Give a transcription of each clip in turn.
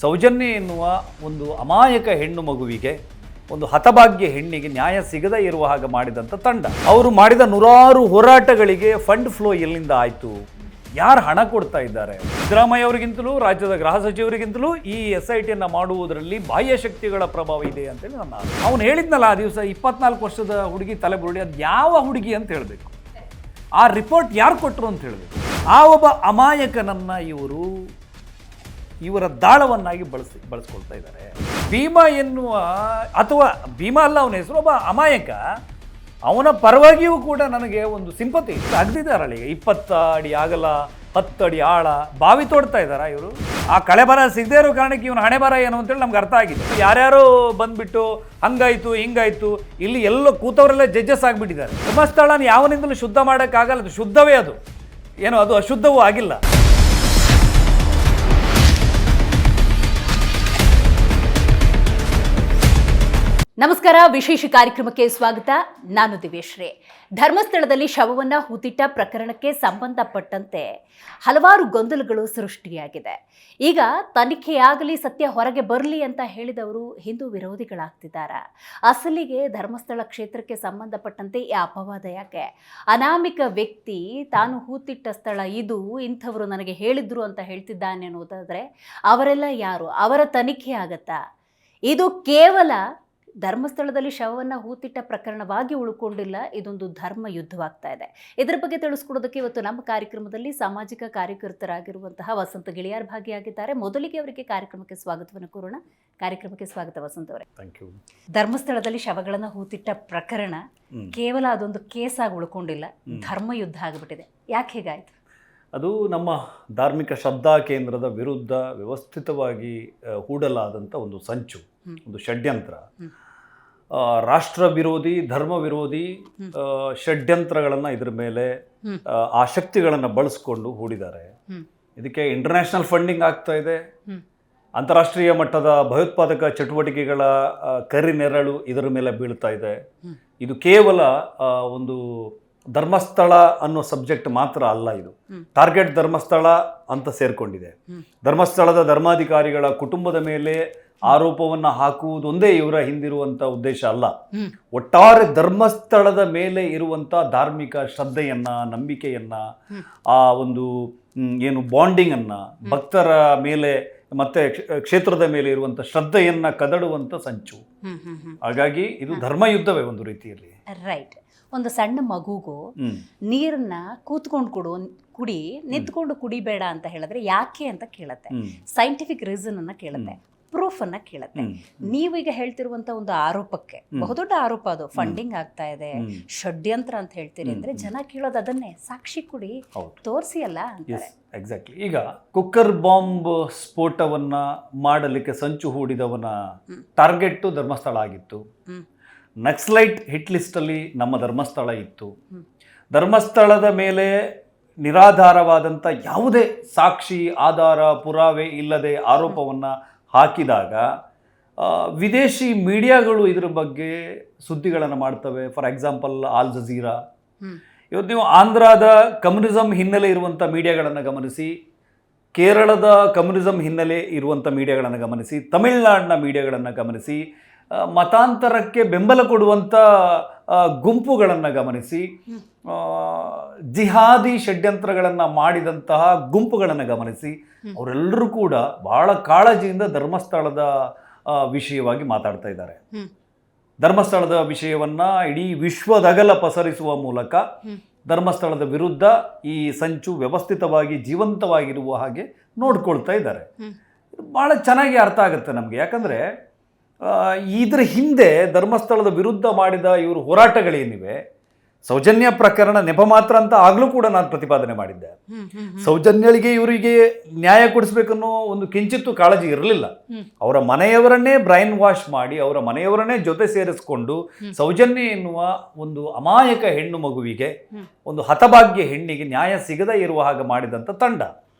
ಸೌಜನ್ಯ ಎನ್ನುವ ಒಂದು ಅಮಾಯಕ ಹೆಣ್ಣು ಮಗುವಿಗೆ, ಒಂದು ಹತಭಾಗ್ಯ ಹೆಣ್ಣಿಗೆ ನ್ಯಾಯ ಸಿಗದೇ ಇರುವ ಹಾಗೆ ಮಾಡಿದಂಥ ತಂಡ. ಅವರು ಮಾಡಿದ ನೂರಾರು ಹೋರಾಟಗಳಿಗೆ ಫಂಡ್ ಫ್ಲೋ ಎಲ್ಲಿಂದ ಆಯಿತು? ಯಾರು ಹಣ ಕೊಡ್ತಾ ಇದ್ದಾರೆ? ಸಿದ್ದರಾಮಯ್ಯ ಅವರಿಗಿಂತಲೂ ರಾಜ್ಯದ ಗೃಹ ಸಚಿವರಿಗಿಂತಲೂ ಈ SITಯನ್ನು ಮಾಡುವುದರಲ್ಲಿ ಬಾಹ್ಯ ಶಕ್ತಿಗಳ ಪ್ರಭಾವ ಇದೆ ಅಂತೇಳಿ ನನ್ನ ಅವನು ಹೇಳಿದ್ನಲ್ಲ ಆ ದಿವಸ, 24 ವರ್ಷದ ಹುಡುಗಿ ತಲೆ ಬುರುಳಿ, ಅದು ಯಾವ ಹುಡುಗಿ ಅಂತ ಹೇಳಬೇಕು, ಆ ರಿಪೋರ್ಟ್ ಯಾರು ಕೊಟ್ಟರು ಅಂತ ಹೇಳಬೇಕು. ಆ ಒಬ್ಬ ಅಮಾಯಕನನ್ನು ಇವರ ದಾಳವನ್ನಾಗಿ ಬಳಸ್ಕೊಳ್ತಾ ಇದ್ದಾರೆ. ಭೀಮಾ ಎನ್ನುವ, ಅಥವಾ ಭೀಮಾ ಅಲ್ಲ ಅವನ ಹೆಸರು, ಒಬ್ಬ ಅಮಾಯಕ, ಅವನ ಪರವಾಗಿಯೂ ಕೂಡ ನನಗೆ ಒಂದು ಸಿಂಪತಿ ಅಗದಿದ್ದಾರಲ್ಲ. ಈಗ 20 ಅಡಿ ಆಗಲ, 10 ಅಡಿ ಆಳ ಬಾವಿ ತೋಡ್ತಾ ಇದ್ದಾರಾ ಇವರು? ಆ ಕಳೆ ಬರ ಸಿಗದೇ ಇರೋ ಕಾರಣಕ್ಕೆ ಇವನು ಹಣೆ ಬರ ಏನು ಅಂತೇಳಿ ನಮ್ಗೆ ಅರ್ಥ ಆಗಿದೆ. ಯಾರ್ಯಾರೋ ಬಂದ್ಬಿಟ್ಟು ಹಂಗಾಯ್ತು ಹಿಂಗಾಯ್ತು, ಇಲ್ಲಿ ಎಲ್ಲ ಕೂತವರೆಲ್ಲ ಜಡ್ಜಸ್ ಆಗಿಬಿಟ್ಟಿದ್ದಾರೆ. ಧರ್ಮಸ್ಥಳನ ಯಾವನಿಂದಲೂ ಶುದ್ಧ ಮಾಡೋಕ್ಕಾಗಲ್ಲ, ಅದು ಶುದ್ಧವೇ, ಅದು ಏನೋ ಅದು ಅಶುದ್ಧವೂ ಆಗಿಲ್ಲ. ನಮಸ್ಕಾರ, ವಿಶೇಷ ಕಾರ್ಯಕ್ರಮಕ್ಕೆ ಸ್ವಾಗತ. ನಾನು ದಿವ್ಯಶ್ರೀ. ಧರ್ಮಸ್ಥಳದಲ್ಲಿ ಶವವನ್ನು ಹೂತಿಟ್ಟ ಪ್ರಕರಣಕ್ಕೆ ಸಂಬಂಧಪಟ್ಟಂತೆ ಹಲವಾರು ಗೊಂದಲಗಳು ಸೃಷ್ಟಿಯಾಗಿದೆ. ಈಗ ತನಿಖೆಯಾಗಲಿ, ಸತ್ಯ ಹೊರಗೆ ಬರಲಿ ಅಂತ ಹೇಳಿದವರು ಹಿಂದೂ ವಿರೋಧಿಗಳಾಗ್ತಿದ್ದಾರೆ. ಅಸಲಿಗೆ ಧರ್ಮಸ್ಥಳ ಕ್ಷೇತ್ರಕ್ಕೆ ಸಂಬಂಧಪಟ್ಟಂತೆ ಈ ಅಪವಾದ ಯಾಕೆ? ಅನಾಮಿಕ ವ್ಯಕ್ತಿ ತಾನು ಹೂತಿಟ್ಟ ಸ್ಥಳ ಇದು, ಇಂಥವರು ನನಗೆ ಹೇಳಿದ್ರು ಅಂತ ಹೇಳ್ತಿದ್ದಾನೆ ಅನ್ನೋದಾದರೆ ಅವರೆಲ್ಲ ಯಾರು? ಅವರ ತನಿಖೆ ಆಗತ್ತಾ? ಇದು ಕೇವಲ ಧರ್ಮಸ್ಥಳದಲ್ಲಿ ಶವವನ್ನು ಹೂತಿಟ್ಟ ಪ್ರಕರಣವಾಗಿ ಉಳ್ಕೊಂಡಿಲ್ಲ, ಇದೊಂದು ಧರ್ಮ ಯುದ್ಧವಾಗ್ತಾ ಇದೆ. ಇದರ ಬಗ್ಗೆ ತಿಳಿಸ್ಕೊಡೋದಕ್ಕೆ ಇವತ್ತು ನಮ್ಮ ಕಾರ್ಯಕ್ರಮದಲ್ಲಿ ಸಾಮಾಜಿಕ ಕಾರ್ಯಕರ್ತರಾಗಿರುವಂತಹ ವಸಂತ ಗಿಳಿಯಾರ್ ಭಾಗಿಯಾಗಿದ್ದಾರೆ. ಮೊದಲಿಗೆ ಅವರಿಗೆ ಕಾರ್ಯಕ್ರಮಕ್ಕೆ ಸ್ವಾಗತವನ್ನು ಕೋರೋಣ. ಕಾರ್ಯಕ್ರಮಕ್ಕೆ ಸ್ವಾಗತ ವಸಂತ ಅವರೇ. Thank you. ಧರ್ಮಸ್ಥಳದಲ್ಲಿ ಶವಗಳನ್ನು ಹೂತಿಟ್ಟ ಪ್ರಕರಣ ಕೇವಲ ಅದೊಂದು ಕೇಸಾಗಿ ಉಳ್ಕೊಂಡಿಲ್ಲ, ಧರ್ಮ ಯುದ್ಧ ಆಗಿಬಿಟ್ಟಿದೆ. ಯಾಕೆ ಹೀಗಾಯ್ತು? ಅದು ನಮ್ಮ ಧಾರ್ಮಿಕ ಶ್ರದ್ಧಾ ಕೇಂದ್ರದ ವಿರುದ್ಧ ವ್ಯವಸ್ಥಿತವಾಗಿ ಹೂಡಲಾದಂಥ ಒಂದು ಸಂಚು, ಒಂದು ಷಡ್ಯಂತ್ರ. ರಾಷ್ಟ್ರ ವಿರೋಧಿ, ಧರ್ಮ ವಿರೋಧಿ ಷಡ್ಯಂತ್ರಗಳನ್ನು ಇದರ ಮೇಲೆ, ಆ ಶಕ್ತಿಗಳನ್ನು ಬಳಸ್ಕೊಂಡು ಹೂಡಿದ್ದಾರೆ. ಇದಕ್ಕೆ ಇಂಟರ್ನ್ಯಾಷನಲ್ ಫಂಡಿಂಗ್ ಆಗ್ತಾ ಇದೆ. ಅಂತಾರಾಷ್ಟ್ರೀಯ ಮಟ್ಟದ ಭಯೋತ್ಪಾದಕ ಚಟುವಟಿಕೆಗಳ ಕರಿನೆರಳು ಇದರ ಮೇಲೆ ಬೀಳ್ತಾ ಇದೆ. ಇದು ಕೇವಲ ಒಂದು ಧರ್ಮಸ್ಥಳ ಅನ್ನೋ ಸಬ್ಜೆಕ್ಟ್ ಮಾತ್ರ ಅಲ್ಲ, ಇದು ಟಾರ್ಗೆಟ್ ಧರ್ಮಸ್ಥಳ ಅಂತ ಸೇರ್ಕೊಂಡಿದೆ. ಧರ್ಮಸ್ಥಳದ ಧರ್ಮಾಧಿಕಾರಿಗಳ ಕುಟುಂಬದ ಮೇಲೆ ಆರೋಪವನ್ನು ಹಾಕುವುದೊಂದೇ ಇವರ ಹಿಂದಿರುವಂಥ ಉದ್ದೇಶ ಅಲ್ಲ. ಒಟ್ಟಾರೆ ಧರ್ಮಸ್ಥಳದ ಮೇಲೆ ಇರುವಂಥ ಧಾರ್ಮಿಕ ಶ್ರದ್ಧೆಯನ್ನ, ನಂಬಿಕೆಯನ್ನ, ಆ ಒಂದು ಏನು ಬಾಂಡಿಂಗನ್ನು, ಭಕ್ತರ ಮೇಲೆ ಮತ್ತೆ ಕ್ಷೇತ್ರದ ಮೇಲೆ ಇರುವಂಥ ಶ್ರದ್ಧೆಯನ್ನ ಕದಡುವಂಥ ಸಂಚು. ಹಾಗಾಗಿ ಇದು ಧರ್ಮಯುದ್ಧವೇ ಒಂದು ರೀತಿಯಲ್ಲಿ. ರೈಟ್. ಒಂದು ಸಣ್ಣ ಮಗುಗೂ ನೀರನ್ನ ಕೂತ್ಕೊಂಡು ಕುಡಿ, ನಿಂತ್ಕೊಂಡು ಕುಡಿಬೇಡ ಅಂತ ಹೇಳಿದ್ರೆ ಯಾಕೆ ಅಂತ ಕೇಳುತ್ತೆ. ಸೈಂಟಿಫಿಕ್ ರೀಸನ್ ಅನ್ನ ಕೇಳುತ್ತೆ, ಪ್ರೂಫ್ ಅನ್ನ ಕೇಳುತ್ತೆ. ನೀವೀಗ ಹೇಳ್ತಿರುವಂತ ಒಂದು ಆರೋಪಕ್ಕೆ, ಬಹುದೊಡ್ಡ ಆರೋಪ ಅದು, ಫಂಡಿಂಗ್ ಆಗ್ತಾ ಇದೆ, ಷಡ್ಯಂತ್ರ ಅಂತ ಹೇಳ್ತೀರಿ ಅಂದ್ರೆ ಜನ ಕೇಳೋದು ಅದನ್ನೇ, ಸಾಕ್ಷಿ ಕೊಡಿ, ತೋರಿಸಿ ಅಲ್ಲ ಅಂತಾರೆ. ಎಕ್ಸಾಕ್ಟ್ಲಿ. ಈಗ ಕುಕ್ಕರ್ ಬಾಂಬ್ ಸ್ಫೋಟವನ್ನ ಮಾಡಲಿಕ್ಕೆ ಸಂಚು ಹೂಡಿದವನ ಟಾರ್ಗೆಟ್ ಧರ್ಮಸ್ಥಳ ಆಗಿತ್ತು. ನಕ್ಸಲೈಟ್ ಹಿಟ್ ಲಿಸ್ಟಲ್ಲಿ ನಮ್ಮ ಧರ್ಮಸ್ಥಳ ಇತ್ತು. ಧರ್ಮಸ್ಥಳದ ಮೇಲೆ ನಿರಾಧಾರವಾದಂಥ ಯಾವುದೇ ಸಾಕ್ಷಿ, ಆಧಾರ, ಪುರಾವೆ ಇಲ್ಲದೆ ಆರೋಪವನ್ನು ಹಾಕಿದಾಗ ವಿದೇಶಿ ಮೀಡಿಯಾಗಳು ಇದರ ಬಗ್ಗೆ ಸುದ್ದಿಗಳನ್ನು ಮಾಡ್ತವೆ. For example all Jazeera. ಇವತ್ತು ನೀವು ಆಂಧ್ರದ ಕಮ್ಯುನಿಸಮ್ ಹಿನ್ನೆಲೆ ಇರುವಂಥ ಮೀಡಿಯಾಗಳನ್ನು ಗಮನಿಸಿ, ಕೇರಳದ ಕಮ್ಯುನಿಸಮ್ ಹಿನ್ನೆಲೆ ಇರುವಂಥ ಮೀಡಿಯಾಗಳನ್ನು ಗಮನಿಸಿ, ತಮಿಳುನಾಡಿನ ಮೀಡಿಯಾಗಳನ್ನು ಗಮನಿಸಿ, ಮತಾಂತರಕ್ಕೆ ಬೆಂಬಲ ಕೊಡುವಂಥ ಗುಂಪುಗಳನ್ನು ಗಮನಿಸಿ, ಜಿಹಾದಿ ಷಡ್ಯಂತ್ರಗಳನ್ನು ಮಾಡಿದಂತಹ ಗುಂಪುಗಳನ್ನು ಗಮನಿಸಿ, ಅವರೆಲ್ಲರೂ ಕೂಡ ಬಹಳ ಕಾಳಜಿಯಿಂದ ಧರ್ಮಸ್ಥಳದ ವಿಷಯವಾಗಿ ಮಾತಾಡ್ತಾ ಇದ್ದಾರೆ. ಧರ್ಮಸ್ಥಳದ ವಿಷಯವನ್ನ ಇಡೀ ವಿಶ್ವದಗಲ ಪಸರಿಸುವ ಮೂಲಕ ಧರ್ಮಸ್ಥಳದ ವಿರುದ್ಧ ಈ ಸಂಚು ವ್ಯವಸ್ಥಿತವಾಗಿ ಜೀವಂತವಾಗಿರುವ ಹಾಗೆ ನೋಡ್ಕೊಳ್ತಾ ಇದ್ದಾರೆ. ಬಹಳ ಚೆನ್ನಾಗಿ ಅರ್ಥ ಆಗುತ್ತೆ ನಮಗೆ. ಯಾಕಂದರೆ ಇದರ ಹಿಂದೆ ಧರ್ಮಸ್ಥಳದ ವಿರುದ್ಧ ಮಾಡಿದ ಇವರು ಹೋರಾಟಗಳೇನಿವೆ, ಸೌಜನ್ಯ ಪ್ರಕರಣ ನೆಪ ಮಾತ್ರ ಅಂತ ಆಗಲೂ ಕೂಡ ನಾನು ಪ್ರತಿಪಾದನೆ ಮಾಡಿದ್ದೆ. ಸೌಜನ್ಯಳಿಗೆ ಇವರಿಗೆ ನ್ಯಾಯ ಕೊಡಿಸ್ಬೇಕನ್ನೋ ಒಂದು ಕಿಂಚಿತ್ತೂ ಕಾಳಜಿ ಇರಲಿಲ್ಲ. ಅವರ ಮನೆಯವರನ್ನೇ ಬ್ರೈನ್ ವಾಶ್ ಮಾಡಿ, ಅವರ ಮನೆಯವರನ್ನೇ ಜೊತೆ ಸೇರಿಸಿಕೊಂಡು ಸೌಜನ್ಯ ಎನ್ನುವ ಒಂದು ಅಮಾಯಕ ಹೆಣ್ಣು ಮಗುವಿಗೆ, ಒಂದು ಹತಭಾಗ್ಯ ಹೆಣ್ಣಿಗೆ ನ್ಯಾಯ ಸಿಗದೇ ಇರುವ ಹಾಗೆ ಮಾಡಿದಂಥ ತಂಡ.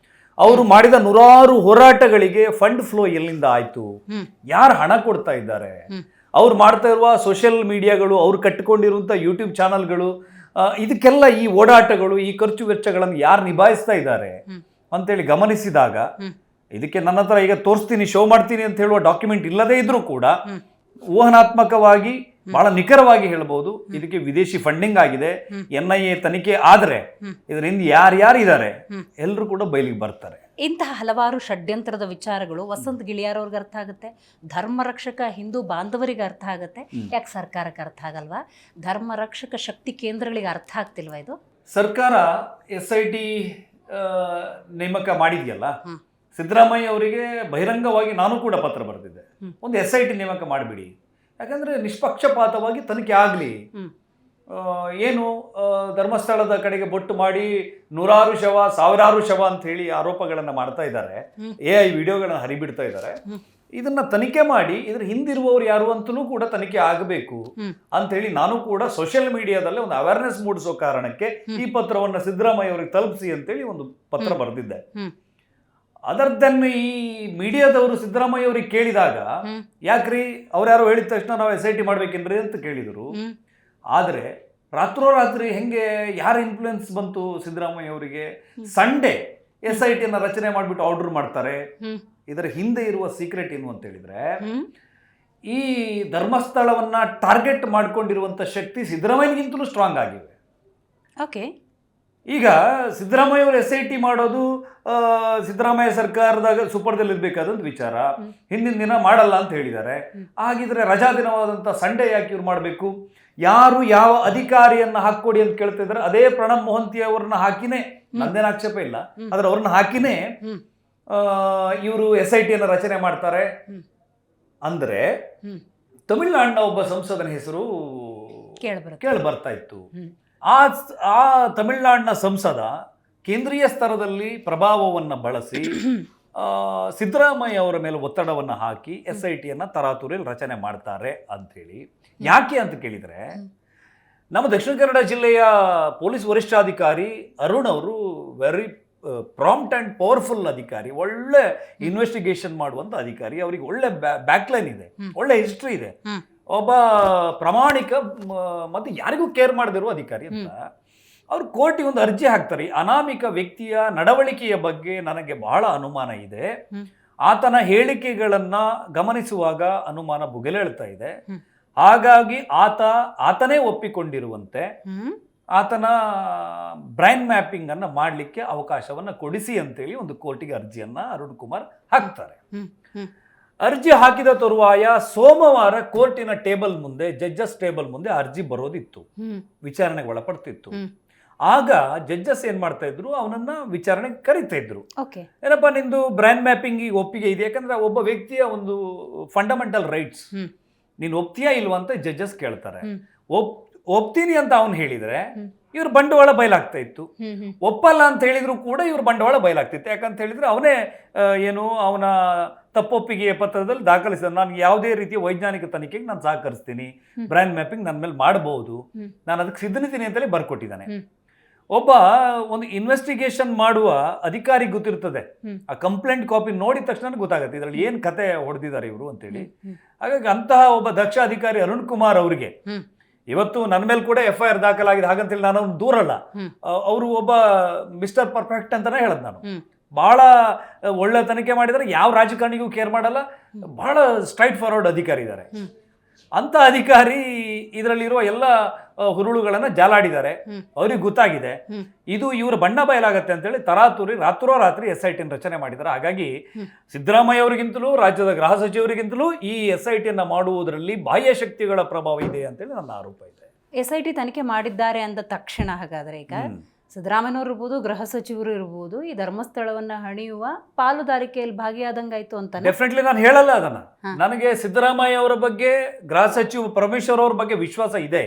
ಅವರು ಮಾಡಿದ ನೂರಾರು ಹೋರಾಟಗಳಿಗೆ ಫಂಡ್ ಫ್ಲೋ ಎಲ್ಲಿಂದ ಆಯಿತು? ಯಾರು ಹಣ ಕೊಡ್ತಾ ಇದ್ದಾರೆ? ಅವ್ರು ಮಾಡ್ತಾ ಇರುವ ಸೋಷಿಯಲ್ ಮೀಡಿಯಾಗಳು, ಅವ್ರು ಕಟ್ಟಿಕೊಂಡಿರುವಂಥ ಯೂಟ್ಯೂಬ್ ಚಾನಲ್ಗಳು, ಇದಕ್ಕೆಲ್ಲ ಈ ಓಡಾಟಗಳು, ಈ ಖರ್ಚು ವೆಚ್ಚಗಳನ್ನು ಯಾರು ನಿಭಾಯಿಸ್ತಾ ಇದ್ದಾರೆ ಅಂತೇಳಿ ಗಮನಿಸಿದಾಗ ಇದಕ್ಕೆ ನನ್ನ ಹತ್ರ ಈಗ ತೋರಿಸ್ತೀನಿ, ಶೋ ಮಾಡ್ತೀನಿ ಅಂತ ಹೇಳುವ ಡಾಕ್ಯುಮೆಂಟ್ ಇಲ್ಲದೇ ಇದ್ರೂ ಕೂಡ ಊಹನಾತ್ಮಕವಾಗಿ ಬಹಳ ನಿಖರವಾಗಿ ಹೇಳ್ಬೋದು, ಇದಕ್ಕೆ ವಿದೇಶಿ ಫಂಡಿಂಗ್ ಆಗಿದೆ. NIA ತನಿಖೆ ಆದ್ರೆ ಇದರಿಂದ ಯಾರ್ಯಾರಿದ್ದಾರೆ ಎಲ್ಲರೂ ಕೂಡ ಬಯಲಿಗೆ ಬರ್ತಾರೆ. ಇಂತಹ ಹಲವಾರು ಷಡ್ಯಂತ್ರದ ವಿಚಾರಗಳು ವಸಂತ್ ಗಿಳಿಯಾರ್ ಅವ್ರಿಗೆ ಅರ್ಥ ಆಗುತ್ತೆ, ಧರ್ಮರಕ್ಷಕ ಹಿಂದೂ ಬಾಂಧವರಿಗೆ ಅರ್ಥ ಆಗುತ್ತೆ, ಯಾಕೆ ಸರ್ಕಾರಕ್ಕೆ ಅರ್ಥ ಆಗಲ್ವಾ? ಧರ್ಮರಕ್ಷಕ ಶಕ್ತಿ ಕೇಂದ್ರಗಳಿಗೆ ಅರ್ಥ ಆಗ್ತಿಲ್ವಾ ಇದು? ಸರ್ಕಾರ SIT ನೇಮಕ ಮಾಡಿದೆಯಲ್ಲ, ಸಿದ್ದರಾಮಯ್ಯ ಅವರಿಗೆ ಬಹಿರಂಗವಾಗಿ ನಾನು ಕೂಡ ಪತ್ರ ಬರೆದಿದ್ದೆ, ಒಂದು SIT ನೇಮಕ ಮಾಡಿಬಿಡಿ, ಯಾಕಂದ್ರೆ ನಿಷ್ಪಕ್ಷಪಾತವಾಗಿ ತನಿಖೆ ಆಗಲಿ. ಏನು ಧರ್ಮಸ್ಥಳದ ಕಡೆಗೆ ಬೊಟ್ಟು ಮಾಡಿ ನೂರಾರು ಶವ, ಸಾವಿರಾರು ಶವ ಅಂತ ಹೇಳಿ ಆರೋಪಗಳನ್ನು ಮಾಡ್ತಾ ಇದ್ದಾರೆ, AI ವಿಡಿಯೋಗಳನ್ನ ಹರಿಬಿಡ್ತಾ ಇದ್ದಾರೆ. ಇದನ್ನ ತನಿಖೆ ಮಾಡಿ ಇದ್ರ ಹಿಂದಿರುವವರು ಯಾರು ಅಂತಲೂ ಕೂಡ ತನಿಖೆ ಆಗಬೇಕು ಅಂತ ಹೇಳಿ ನಾನು ಕೂಡ ಸೋಷಿಯಲ್ ಮೀಡಿಯಾದಲ್ಲಿ ಒಂದು ಅವೇರ್ನೆಸ್ ಮೂಡಿಸೋ ಕಾರಣಕ್ಕೆ ಈ ಪತ್ರವನ್ನು ಸಿದ್ದರಾಮಯ್ಯ ಅವರಿಗೆ ತಲುಪಿಸಿ ಅಂತೇಳಿ ಒಂದು ಪತ್ರ ಬರೆದಿದ್ದೆ. ಅದರ್ ದೆನ್ ಈ ಮೀಡಿಯಾದವರು ಸಿದ್ದರಾಮಯ್ಯ ಅವ್ರಿಗೆ ಕೇಳಿದಾಗ, ಯಾಕ್ರಿ ಅವ್ರ್ಯಾರೋ ಹೇಳಿದ ತಕ್ಷಣ ನಾವು SIT ಮಾಡ್ಬೇಕೇನ್ರಿ ಅಂತ ಕೇಳಿದರು. ಆದರೆ ರಾತ್ರೋರಾತ್ರಿ ಹೆಂಗೆ ಯಾರ ಇನ್ಫ್ಲುಯೆನ್ಸ್ ಬಂತು ಸಿದ್ದರಾಮಯ್ಯ ಅವರಿಗೆ? ಸಂಡೇ SITನ ರಚನೆ ಮಾಡಿಬಿಟ್ಟು ಆರ್ಡರ್ ಮಾಡ್ತಾರೆ. ಇದರ ಹಿಂದೆ ಇರುವ ಸೀಕ್ರೆಟ್ ಏನು ಅಂತ ಹೇಳಿದ್ರೆ, ಈ ಧರ್ಮಸ್ಥಳವನ್ನ ಟಾರ್ಗೆಟ್ ಮಾಡ್ಕೊಂಡಿರುವಂತ ಶಕ್ತಿ ಸಿದ್ದರಾಮಯ್ಯಗಿಂತಲೂ ಸ್ಟ್ರಾಂಗ್ ಆಗಿವೆ. ಓಕೆ, ಈಗ ಸಿದ್ದರಾಮಯ್ಯ ಅವರು SIT ಮಾಡೋದು ಸಿದ್ದರಾಮಯ್ಯ ಸರ್ಕಾರದಾಗ ಸುಪರ್ದಲ್ಲಿ ಇರ್ಬೇಕಾದಂತ ವಿಚಾರ. ಹಿಂದಿನ ದಿನ ಮಾಡಲ್ಲ ಅಂತ ಹೇಳಿದ್ದಾರೆ. ಹಾಗಿದ್ರೆ ರಜಾ ದಿನವಾದಂಥ ಸಂಡೇ ಯಾಕೆ ಇವ್ರು ಮಾಡಬೇಕು? ಯಾರು ಯಾವ ಅಧಿಕಾರಿಯನ್ನ ಹಾಕೊಡಿ ಅಂತ ಕೇಳ್ತಾ ಇದ್ದಾರೆ, ಅದೇ ಪ್ರಣಬ್ ಮೊಹಂತಿ ಅವ್ರನ್ನ ಹಾಕಿನೇ, ನಂದೇನು ಆಕ್ಷೇಪ ಇಲ್ಲ, ಆದ್ರೆ ಅವ್ರನ್ನ ಹಾಕಿನೇ ಇವರು SITಯನ್ನು ರಚನೆ ಮಾಡ್ತಾರೆ. ಅಂದ್ರೆ ತಮಿಳುನಾಡಿನ ಒಬ್ಬ ಸಂಸದನ ಹೆಸರು ಕೇಳಿ ಬರ್ತಾ ಇತ್ತು. ಆ ತಮಿಳುನಾಡಿನ ಸಂಸದ ಕೇಂದ್ರೀಯ ಸ್ತರದಲ್ಲಿ ಪ್ರಭಾವವನ್ನು ಬಳಸಿ ಸಿದ್ದರಾಮಯ್ಯ ಅವರ ಮೇಲೆ ಒತ್ತಡವನ್ನು ಹಾಕಿ SITಯನ್ನು ತರಾತುರಿಯಲ್ಲಿ ರಚನೆ ಮಾಡ್ತಾರೆ ಅಂಥೇಳಿ. ಯಾಕೆ ಅಂತ ಕೇಳಿದರೆ, ನಮ್ಮ ದಕ್ಷಿಣ ಕನ್ನಡ ಜಿಲ್ಲೆಯ ಪೊಲೀಸ್ ವರಿಷ್ಠಾಧಿಕಾರಿ ಅರುಣ್ ಅವರು ವೆರಿ ಪ್ರಾಂಪ್ಟ್ ಆ್ಯಂಡ್ ಪವರ್ಫುಲ್ ಅಧಿಕಾರಿ, ಒಳ್ಳೆ ಇನ್ವೆಸ್ಟಿಗೇಷನ್ ಮಾಡುವಂಥ ಅಧಿಕಾರಿ. ಅವರಿಗೆ ಒಳ್ಳೆ ಬ್ಯಾಕ್ಲೈನ್ ಇದೆ, ಒಳ್ಳೆ ಹಿಸ್ಟ್ರಿ ಇದೆ, ಒಬ್ಬ ಪ್ರಾಮಾಣಿಕ ಮತ್ತು ಯಾರಿಗೂ ಕೇರ್ ಮಾಡದಿರುವ ಅಧಿಕಾರಿ ಅಂತ. ಅವರು ಕೋರ್ಟಿಗೆ ಒಂದು ಅರ್ಜಿ ಹಾಕ್ತಾರೆ. ಅನಾಮಿಕ ವ್ಯಕ್ತಿಯ ನಡವಳಿಕೆಯ ಬಗ್ಗೆ ನನಗೆ ಬಹಳ ಅನುಮಾನ ಇದೆ, ಆತನ ಹೇಳಿಕೆಗಳನ್ನು ಗಮನಿಸುವಾಗ ಅನುಮಾನ ಭುಗಿಲೇಳ್ತಾ ಇದೆ, ಹಾಗಾಗಿ ಆತನೇ ಒಪ್ಪಿಕೊಂಡಿರುವಂತೆ ಆತನ ಆತನ ಮ್ಯಾಪಿಂಗ್ ಅನ್ನು ಮಾಡಲಿಕ್ಕೆ ಅವಕಾಶವನ್ನು ಕೊಡಿಸಿ ಅಂತೇಳಿ ಒಂದು ಕೋರ್ಟಿಗೆ ಅರ್ಜಿಯನ್ನ ಅರುಣ್ ಕುಮಾರ್ ಹಾಕ್ತಾರೆ. ಅರ್ಜಿ ಹಾಕಿದ ತರುವಾಯ ಸೋಮವಾರ ಕೋರ್ಟಿನ ಟೇಬಲ್ ಮುಂದೆ, ಜಡ್ಜಸ್ ಟೇಬಲ್ ಮುಂದೆ ಅರ್ಜಿ ಬರೋದಿತ್ತು, ವಿಚಾರಣೆಗೆ ಒಳಪಡ್ತಿತ್ತು. ಆಗ ಜಡ್ಜಸ್ ಏನ್ ಮಾಡ್ತಾ ಇದ್ರು, ಅವನನ್ನ ವಿಚಾರಣೆಗೆ ಕರೀತಾ ಇದ್ರು. ಏನಪ್ಪಾ ನಿಂದು ಬ್ರೈನ್ ಮ್ಯಾಪಿಂಗ್ ಒಪ್ಪಿಗೆ ಇದೆ, ಯಾಕಂದ್ರೆ ಒಬ್ಬ ವ್ಯಕ್ತಿಯ ಒಂದು ಫಂಡಮೆಂಟಲ್ ರೈಟ್ಸ್, ನೀನು ಒಪ್ತೀಯಾ ಇಲ್ವಾ ಅಂತ ಜಡ್ಜಸ್ ಕೇಳ್ತಾರೆ. ಒಪ್ತೀನಿ ಅಂತ ಅವನು ಹೇಳಿದ್ರೆ ಇವ್ರ ಬಂಡವಾಳ ಬಯಲಾಗ್ತಾ ಇತ್ತು, ಒಪ್ಪಲ್ಲ ಅಂತ ಹೇಳಿದ್ರು ಕೂಡ ಇವ್ರ ಬಂಡವಾಳ ಬಯಲಾಗ್ತಿತ್ತು. ಯಾಕಂತ ಹೇಳಿದ್ರೆ ಅವನೇ ಅವನ ತಪ್ಪೊಪ್ಪಿಗೆಯ ಪತ್ರದಲ್ಲಿ ದಾಖಲಿಸಿದ, ನಾನು ಯಾವುದೇ ರೀತಿಯ ವೈಜ್ಞಾನಿಕ ತನಿಖೆಗೆ ನಾನು ಸಹಕರಿಸ್ತೀನಿ, ಬ್ರೈನ್ ಮ್ಯಾಪಿಂಗ್ ನನ್ನ ಮೇಲೆ ಮಾಡಬಹುದು, ನಾನು ಅದಕ್ಕೆ ಸಿದ್ಧನಿದ್ದೀನಿ ಅಂತೇಳಿ ಬರ್ಕೊಟ್ಟಿದ್ದಾನೆ. ಒಂದು ಇನ್ವೆಸ್ಟಿಗೇಷನ್ ಮಾಡುವ ಅಧಿಕಾರಿ ಗೊತ್ತಿರ್ತದೆ, ಆ ಕಂಪ್ಲೇಂಟ್ ಕಾಪಿ ನೋಡಿದ ತಕ್ಷಣ ಗೊತ್ತಾಗುತ್ತೆ ಇದರಲ್ಲಿ ಏನ್ ಕತೆ ಹೊಡೆದಿದ್ದಾರೆ ಇವರು ಅಂತೇಳಿ. ಹಾಗಾಗಿ ಅಂತಹ ಒಬ್ಬ ದಕ್ಷ ಅಧಿಕಾರಿ ಅರುಣ್ ಕುಮಾರ್ ಅವರಿಗೆ ಇವತ್ತು ನನ್ನ ಮೇಲೆ ಕೂಡ FIR ದಾಖಲಾಗಿದೆ, ಹಾಗಂತೇಳಿ ನಾನು ಅವ್ನು ದೂರಲ್ಲ. ಅವರು ಒಬ್ಬ ಮಿಸ್ಟರ್ ಪರ್ಫೆಕ್ಟ್ ಅಂತಾನೆ ಹೇಳದ್ ನಾನು. ಬಹಳ ಒಳ್ಳೆ ತನಿಖೆ ಮಾಡಿದರೆ, ಯಾವ ರಾಜಕಾರಣಿಗೂ ಕೇರ್ ಮಾಡಲ್ಲ, ಬಹಳ ಸ್ಟ್ರೈಟ್ ಫಾರ್ವರ್ಡ್ ಅಧಿಕಾರಿ ಇದ್ದಾರೆ. ಅಂತ ಅಧಿಕಾರಿ ಇದರಲ್ಲಿರುವ ಎಲ್ಲ ಹುರುಳುಗಳನ್ನ ಜಾಲಾಡಿದ್ದಾರೆ, ಅವ್ರಿಗೆ ಗೊತ್ತಾಗಿದೆ ಇದು ಇವ್ರ ಬಣ್ಣ ಬಯಲಾಗತ್ತೆ ಅಂತೇಳಿ ರಾತ್ರೋರಾತ್ರಿ SIT ರಚನೆ ಮಾಡಿದ್ದಾರೆ. ಹಾಗಾಗಿ ಸಿದ್ದರಾಮಯ್ಯ ಅವರಿಗಿಂತಲೂ ರಾಜ್ಯದ ಗೃಹ ಸಚಿವರಿಗಿಂತಲೂ ಈ SIT ಮಾಡುವುದರಲ್ಲಿ ಬಾಹ್ಯ ಶಕ್ತಿಗಳ ಪ್ರಭಾವ ಇದೆ ಅಂತೇಳಿ ನನ್ನ ಆರೋಪ ಇದೆ. SIT ತನಿಖೆ ಮಾಡಿದ್ದಾರೆ ಅಂದ ತಕ್ಷಣ ಹಾಗಾದ್ರೆ ಈಗ ಸಿದ್ದರಾಮಯ್ಯನವರು ಇರ್ಬೋದು, ಗೃಹ ಸಚಿವರು ಇರ್ಬೋದು, ಈ ಧರ್ಮಸ್ಥಳವನ್ನ ಹಣಿಯುವ ಪಾಲುದಾರಿಕೆಯಲ್ಲಿ ಭಾಗಿಯಾದಂಗಾಯ್ತು ಅಂತ ಡೆಫಿನೆಟ್ಲಿ ನಾನು ಹೇಳಲ್ಲ ಅದನ್ನ. ನನಗೆ ಸಿದ್ದರಾಮಯ್ಯ ಅವರ ಬಗ್ಗೆ, ಗೃಹ ಸಚಿವ ಪರಮೇಶ್ವರ್ ಅವ್ರ ಬಗ್ಗೆ ವಿಶ್ವಾಸ ಇದೆ.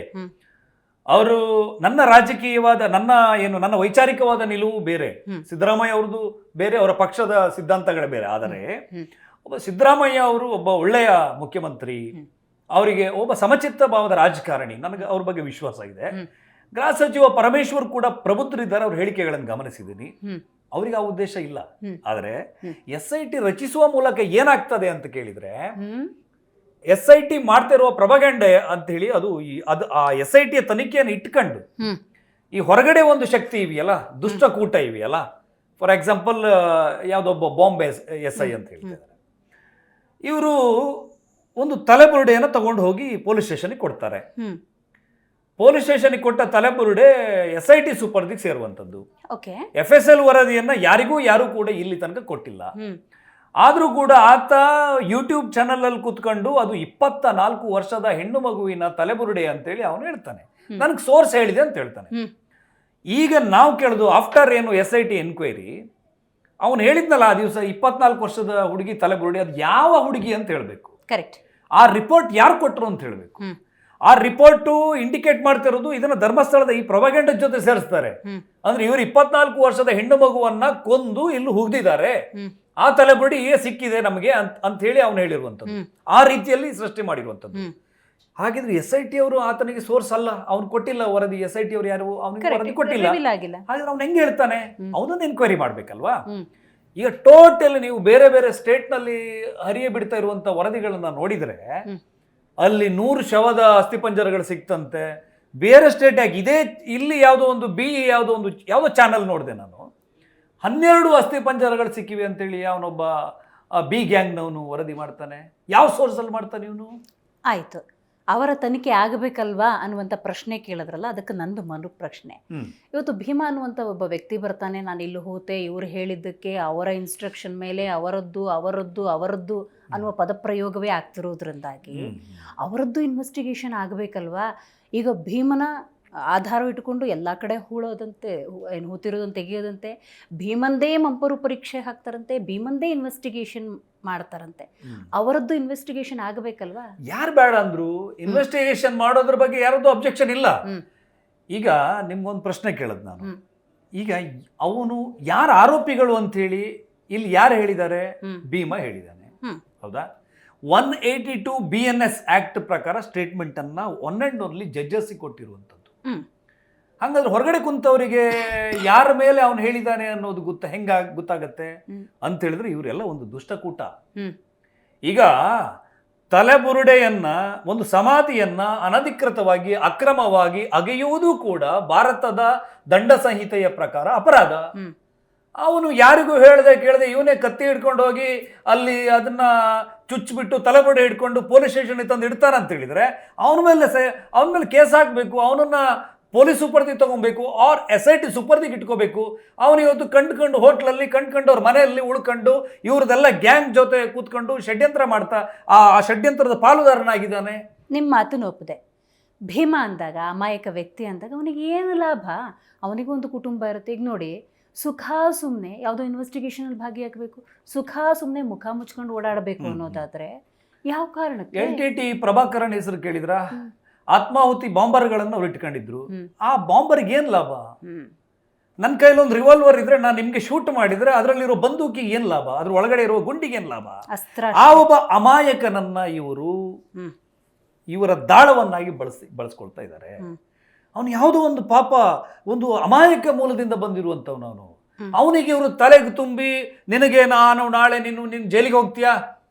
ಅವರು ನನ್ನ ರಾಜಕೀಯವಾದ ನನ್ನ ವೈಚಾರಿಕವಾದ ನಿಲುವು ಬೇರೆ, ಸಿದ್ದರಾಮಯ್ಯ ಅವ್ರದ್ದು ಬೇರೆ, ಅವರ ಪಕ್ಷದ ಸಿದ್ಧಾಂತಗಳೇ ಬೇರೆ. ಆದರೆ ಒಬ್ಬ ಸಿದ್ದರಾಮಯ್ಯ ಅವರು ಒಬ್ಬ ಒಳ್ಳೆಯ ಮುಖ್ಯಮಂತ್ರಿ, ಅವರಿಗೆ ಒಬ್ಬ ಸಮಚಿತ್ತ ಭಾವದ ರಾಜಕಾರಣಿ, ನನಗೆ ಅವ್ರ ಬಗ್ಗೆ ವಿಶ್ವಾಸ ಇದೆ. ಗೃಹ ಸಚಿವ ಪರಮೇಶ್ವರ್ ಕೂಡ ಪ್ರಬುದ್ಧರಿದ್ದಾರೆ, ಅವ್ರ ಹೇಳಿಕೆಗಳನ್ನು ಗಮನಿಸಿದ್ದೀನಿ. ಅವ್ರಿಗೆ ಆ ಉದ್ದೇಶ ಇಲ್ಲ. ಆದರೆ SIT ರಚಿಸುವ ಮೂಲಕ ಏನಾಗ್ತದೆ ಅಂತ ಕೇಳಿದ್ರೆ, SIT ಮಾಡ್ತಾ ಇರುವ ಪ್ರೊಪಗಂಡೆ ಅಂತ ಹೇಳಿ ಅದು ಆ SIT ತನಿಖೆಯನ್ನು ಇಟ್ಕೊಂಡು ಈ ಹೊರಗಡೆ ಒಂದು ಶಕ್ತಿ ಇವೆಯಲ್ಲ, ದುಷ್ಟಕೂಟ ಇವೆಯಲ್ಲ, ಫಾರ್ ಎಕ್ಸಾಂಪಲ್ ಯಾವುದೊಬ್ಬ ಬಾಂಬೆ SI ಅಂತ ಹೇಳ್ತಿದ್ದಾರೆ. ಇವರು ಒಂದು ತಲೆಬುರುಡೆಯನ್ನು ತಗೊಂಡು ಹೋಗಿ ಪೊಲೀಸ್ ಸ್ಟೇಷನ್ಗೆ ಕೊಡ್ತಾರೆ. ಪೊಲೀಸ್ ಸ್ಟೇಷನ್ಗೆ ಕೊಟ್ಟ ತಲೆಬುರುಡೆ SIT ಸುಪರ್ದಿಗೆ ಸೇರುವಂಥದ್ದು. FSL ವರದಿಯನ್ನು ಯಾರು ಕೂಡ ಇಲ್ಲಿ ತನಕ ಕೊಟ್ಟಿಲ್ಲ. ಆದರೂ ಕೂಡ ಆತ ಯೂಟ್ಯೂಬ್ ಚಾನಲಲ್ಲಿ ಕೂತ್ಕೊಂಡು ಅದು 24 ವರ್ಷದ ಹೆಣ್ಣು ಮಗುವಿನ ತಲೆಬುರುಡೆ ಅಂತೇಳಿ ಅವನು ಹೇಳ್ತಾನೆ. ನನಗೆ ಸೋರ್ಸ್ ಹೇಳಿದೆ ಅಂತ ಹೇಳ್ತಾನೆ. ಈಗ ನಾವು ಕೇಳೋದು ಆಫ್ಟರ್ ಏನು SIT ಎನ್ಕ್ವೈರಿ, ಅವನು ಹೇಳಿದ್ನಲ್ಲ ಆ ದಿವಸ 24 ವರ್ಷದ ಹುಡುಗಿ ತಲೆಬುರುಡೆ, ಅದು ಯಾವ ಹುಡುಗಿ ಅಂತ ಹೇಳಬೇಕು. ಕರೆಕ್ಟ್. ಆ ರಿಪೋರ್ಟ್ ಯಾರು ಕೊಟ್ಟರು ಅಂತ ಹೇಳಬೇಕು. ಆ ರಿಪೋರ್ಟು ಇಂಡಿಕೇಟ್ ಮಾಡ್ತಿರೋದು ಇದನ್ನ ಧರ್ಮಸ್ಥಳದ ಈ ಪ್ರೊಪಗಂಡ ಜೊತೆ ಸೇರಿಸ್ತಾರೆ. ಅಂದ್ರೆ ಇವರು 24 ವರ್ಷದ ಹೆಣ್ಣು ಮಗುವನ್ನ ಕೊಂದು ಇಲ್ಲಿ ಹುಗ್ದಿದ್ದಾರೆ, ಆ ತಲೆಬುರುಡೆ ಸಿಕ್ಕಿದೆ ನಮಗೆ ಅಂತ ಹೇಳಿ ಅವನು ಹೇಳಿರುವಂಥದ್ದು. ಆ ರೀತಿಯಲ್ಲಿ ಸೃಷ್ಟಿ ಮಾಡಿರುವಂಥದ್ದು. ಹಾಗಿದ್ರೆ SIT ಅವರು ಆತನಿಗೆ ಸೋರ್ಸ್ ಅಲ್ಲ, ಅವ್ನು ಕೊಟ್ಟಿಲ್ಲ ವರದಿ. SIT ಅವರು ಯಾರು ಅವನಿಗೆ ವರದಿ ಕೊಟ್ಟಿಲ್ಲ. ಹಾಗಾದ್ರೆ ಅವ್ನು ಹೆಂಗೆ ಹೇಳ್ತಾನೆ? ಅವನನ್ನು ಎನ್ಕ್ವೈರಿ ಮಾಡ್ಬೇಕಲ್ವಾ. ಈಗ ಟೋಟಲ್ ನೀವು ಬೇರೆ ಬೇರೆ ಸ್ಟೇಟ್ ನಲ್ಲಿ ಹರಿಯ ಬಿಡ್ತಾ ಇರುವಂತ ವರದಿಗಳನ್ನ ನೋಡಿದ್ರೆ ಅಲ್ಲಿ 100 ಶವದ ಅಸ್ಥಿಪಂಜರಗಳು ಸಿಕ್ತಂತೆ. ಬೇರೆ ಸ್ಟೇಟ್ ಯಾಕೆ ಇದೇ ಇಲ್ಲಿ ಯಾವುದೋ ಒಂದು ಯಾವುದೋ ಚಾನಲ್ ನೋಡಿದೆ ನಾನು, 12 ಅಸ್ಥಿಪಂಜರಗಳು ಸಿಕ್ಕಿವೆ ಅಂತೇಳಿ ಅವನೊಬ್ಬ B ಗ್ಯಾಂಗ್ನವನು ವರದಿ ಮಾಡ್ತಾನೆ. ಯಾವ ಸೋರ್ಸಲ್ಲಿ ಮಾಡ್ತಾನೆ ಇವನು? ಆಯ್ತು, ಅವರ ತನಿಖೆ ಆಗಬೇಕಲ್ವಾ ಅನ್ನುವಂಥ ಪ್ರಶ್ನೆ ಕೇಳಿದ್ರಲ್ಲ, ಅದಕ್ಕೆ ನಂದು ಮರು ಪ್ರಶ್ನೆ. ಇವತ್ತು ಭೀಮಾ ಅನ್ನುವಂಥ ಒಬ್ಬ ವ್ಯಕ್ತಿ ಬರ್ತಾನೆ, ನಾನು ಇಲ್ಲಿ ಹೋತೆ, ಇವರು ಹೇಳಿದ್ದಕ್ಕೆ ಅವರ ಇನ್ಸ್ಟ್ರಕ್ಷನ್ ಮೇಲೆ ಅವರದ್ದು ಅನ್ನುವ ಪದಪ್ರಯೋಗವೇ ಆಗ್ತಿರೋದ್ರಿಂದಾಗಿ ಅವರದ್ದು ಇನ್ವೆಸ್ಟಿಗೇಷನ್ ಆಗಬೇಕಲ್ವಾ. ಈಗ ಭೀಮನ ಆಧಾರ ಇಟ್ಟುಕೊಂಡು ಎಲ್ಲ ಕಡೆ ಹೂತಿರೋದನ್ನು ತೆಗೆಯೋದಂತೆ, ಭೀಮಂದೇ ಮಂಪರು ಪರೀಕ್ಷೆ ಹಾಕ್ತಾರಂತೆ, ಭೀಮಂದೇ ಇನ್ವೆಸ್ಟಿಗೇಷನ್ ಮಾಡ್ತಾರಂತೆ. ಅವರದ್ದು ಇನ್ವೆಸ್ಟಿಗೇಷನ್ ಆಗಬೇಕಲ್ವಾ. ಯಾರು ಬೇಡ ಅಂದ್ರು ಇನ್ವೆಸ್ಟಿಗೇಷನ್ ಮಾಡೋದ್ರ ಬಗ್ಗೆ ಯಾರದ್ದು ಅಬ್ಜೆಕ್ಷನ್ ಇಲ್ಲ. ಈಗ ನಿಮ್ಗೊಂದು ಪ್ರಶ್ನೆ ಕೇಳದ್ ನಾನು, ಈಗ ಅವನು ಯಾರು ಆರೋಪಿಗಳು ಅಂತ ಹೇಳಿ ಇಲ್ಲಿ ಯಾರು ಹೇಳಿದ್ದಾರೆ? ಭೀಮಾ ಹೇಳಿದ್ದಾನೆ, ಹೌದಾ? 182 BNS ಆಕ್ಟ್ ಪ್ರಕಾರ ಸ್ಟೇಟ್ಮೆಂಟ್ ಅನ್ನ ಒನ್ ಅಂಡ್ ಓನ್ಲಿ ಜಡ್ಜಸ್ ಕೊಟ್ಟಿರುವಂಥದ್ದು. ಹಂಗಾದ್ರೆ ಹೊರಗಡೆ ಕುಂತವರಿಗೆ ಯಾರ ಮೇಲೆ ಅವನು ಹೇಳಿದ್ದಾನೆ ಅನ್ನೋದು ಗೊತ್ತಾಗತ್ತೆ ಅಂತ ಹೇಳಿದ್ರೆ ಇವರೆಲ್ಲ ಒಂದು ದುಷ್ಟಕೂಟ. ಈಗ ತಲೆಬುರುಡೆಯನ್ನ, ಒಂದು ಸಮಾಧಿಯನ್ನ ಅನಧಿಕೃತವಾಗಿ ಅಕ್ರಮವಾಗಿ ಅಗೆಯುವುದು ಕೂಡ ಭಾರತದ ದಂಡ ಸಂಹಿತೆಯ ಪ್ರಕಾರ ಅಪರಾಧ. ಅವನು ಯಾರಿಗೂ ಕೇಳದೆ ಇವನೇ ಕತ್ತಿ ಹಿಡ್ಕೊಂಡು ಹೋಗಿ ಅಲ್ಲಿ ಅದನ್ನ ಚುಚ್ಚಿಬಿಟ್ಟು ತಲೆಬುರುಡೆ ಹಿಡ್ಕೊಂಡು ಪೊಲೀಸ್ ಸ್ಟೇಷನ್ ತಂದು ಇಡ್ತಾರ ಅಂತ ಹೇಳಿದ್ರೆ ಅವನ ಮೇಲೆ ಕೇಸ್ ಹಾಕಬೇಕು, ಅವನನ್ನ ಪೊಲೀಸ್ ಸುಪರ್ದಿ ತಗೊಬೇಕು, ಆರ್ SIT ಸುಪರ್ದಿಗೆ ಇಟ್ಕೋಬೇಕು. ಅವನು ಇವತ್ತು ಕಂಡ್ಕೊಂಡು ಹೋಟ್ಲಲ್ಲಿ ಅವ್ರ ಮನೆಯಲ್ಲಿ ಉಳ್ಕೊಂಡು ಇವ್ರದೆಲ್ಲ ಗ್ಯಾಂಗ್ ಜೊತೆ ಕೂತ್ಕೊಂಡು ಷಡ್ಯಂತ್ರ ಮಾಡ್ತಾ ಆ ಷಡ್ಯಂತ್ರದ ಪಾಲುದಾರನಾಗಿದ್ದಾನೆ. ನಿಮ್ಮ ಮಾತು ಒಪ್ಪಿದೆ. ಭೀಮಾ ಅಂದಾಗ, ಅಮಾಯಕ ವ್ಯಕ್ತಿ ಅಂದಾಗ ಅವನಿಗೆ ಏನು ಲಾಭ? ಅವನಿಗೊಂದು ಕುಟುಂಬ ಇರುತ್ತೆ. ಈಗ ನೋಡಿ, ಸುಖ ಸುಮ್ಮನೆ ಯಾವುದೋ ಇನ್ವೆಸ್ಟಿಗೇಷನಲ್ಲಿ ಭಾಗಿಯಾಗಬೇಕು, ಸುಖ ಸುಮ್ಮನೆ ಮುಖ ಮುಚ್ಕೊಂಡು ಓಡಾಡಬೇಕು ಅನ್ನೋದಾದ್ರೆ ಯಾವ ಕಾರಣಕ್ಕೆ? LTT ಪ್ರಭಾಕರನ್ ಹೆಸರು ಕೇಳಿದ್ರ? ಆತ್ಮಾಹುತಿ ಬಾಂಬರ್ಗಳನ್ನು ಅವ್ರು ಇಟ್ಕೊಂಡಿದ್ರು. ಆ ಬಾಂಬರ್ಗೆ ಏನ್ ಲಾಭ? ನನ್ನ ಕೈಲಿ ಒಂದು ರಿವಾಲ್ವರ್ ಇದ್ರೆ ನಾನು ನಿಮ್ಗೆ ಶೂಟ್ ಮಾಡಿದ್ರೆ ಅದರಲ್ಲಿರೋ ಬಂದೂಕಿಗೆ ಏನ್ ಲಾಭ? ಅದ್ರ ಒಳಗಡೆ ಇರೋ ಗುಂಡಿಗೆ ಏನ್ ಲಾಭ? ಆ ಒಬ್ಬ ಅಮಾಯಕನನ್ನ ಇವರ ದಾಳವನ್ನಾಗಿ ಬಳಸ್ಕೊಳ್ತಾ ಇದ್ದಾರೆ. ಅವನು ಯಾವುದೋ ಒಂದು ಪಾಪ, ಒಂದು ಅಮಾಯಕ ಮೂಲದಿಂದ ಬಂದಿರುವಂತವನು. ಅವನಿಗೆ ಇವರು ತಲೆಗೆ ತುಂಬಿ, ನಿನಗೆ ನಾನು ನಾಳೆ ನಿನ್ನ ಜೈಲಿಗೆ ಹೋಗ್ತೀಯಾ,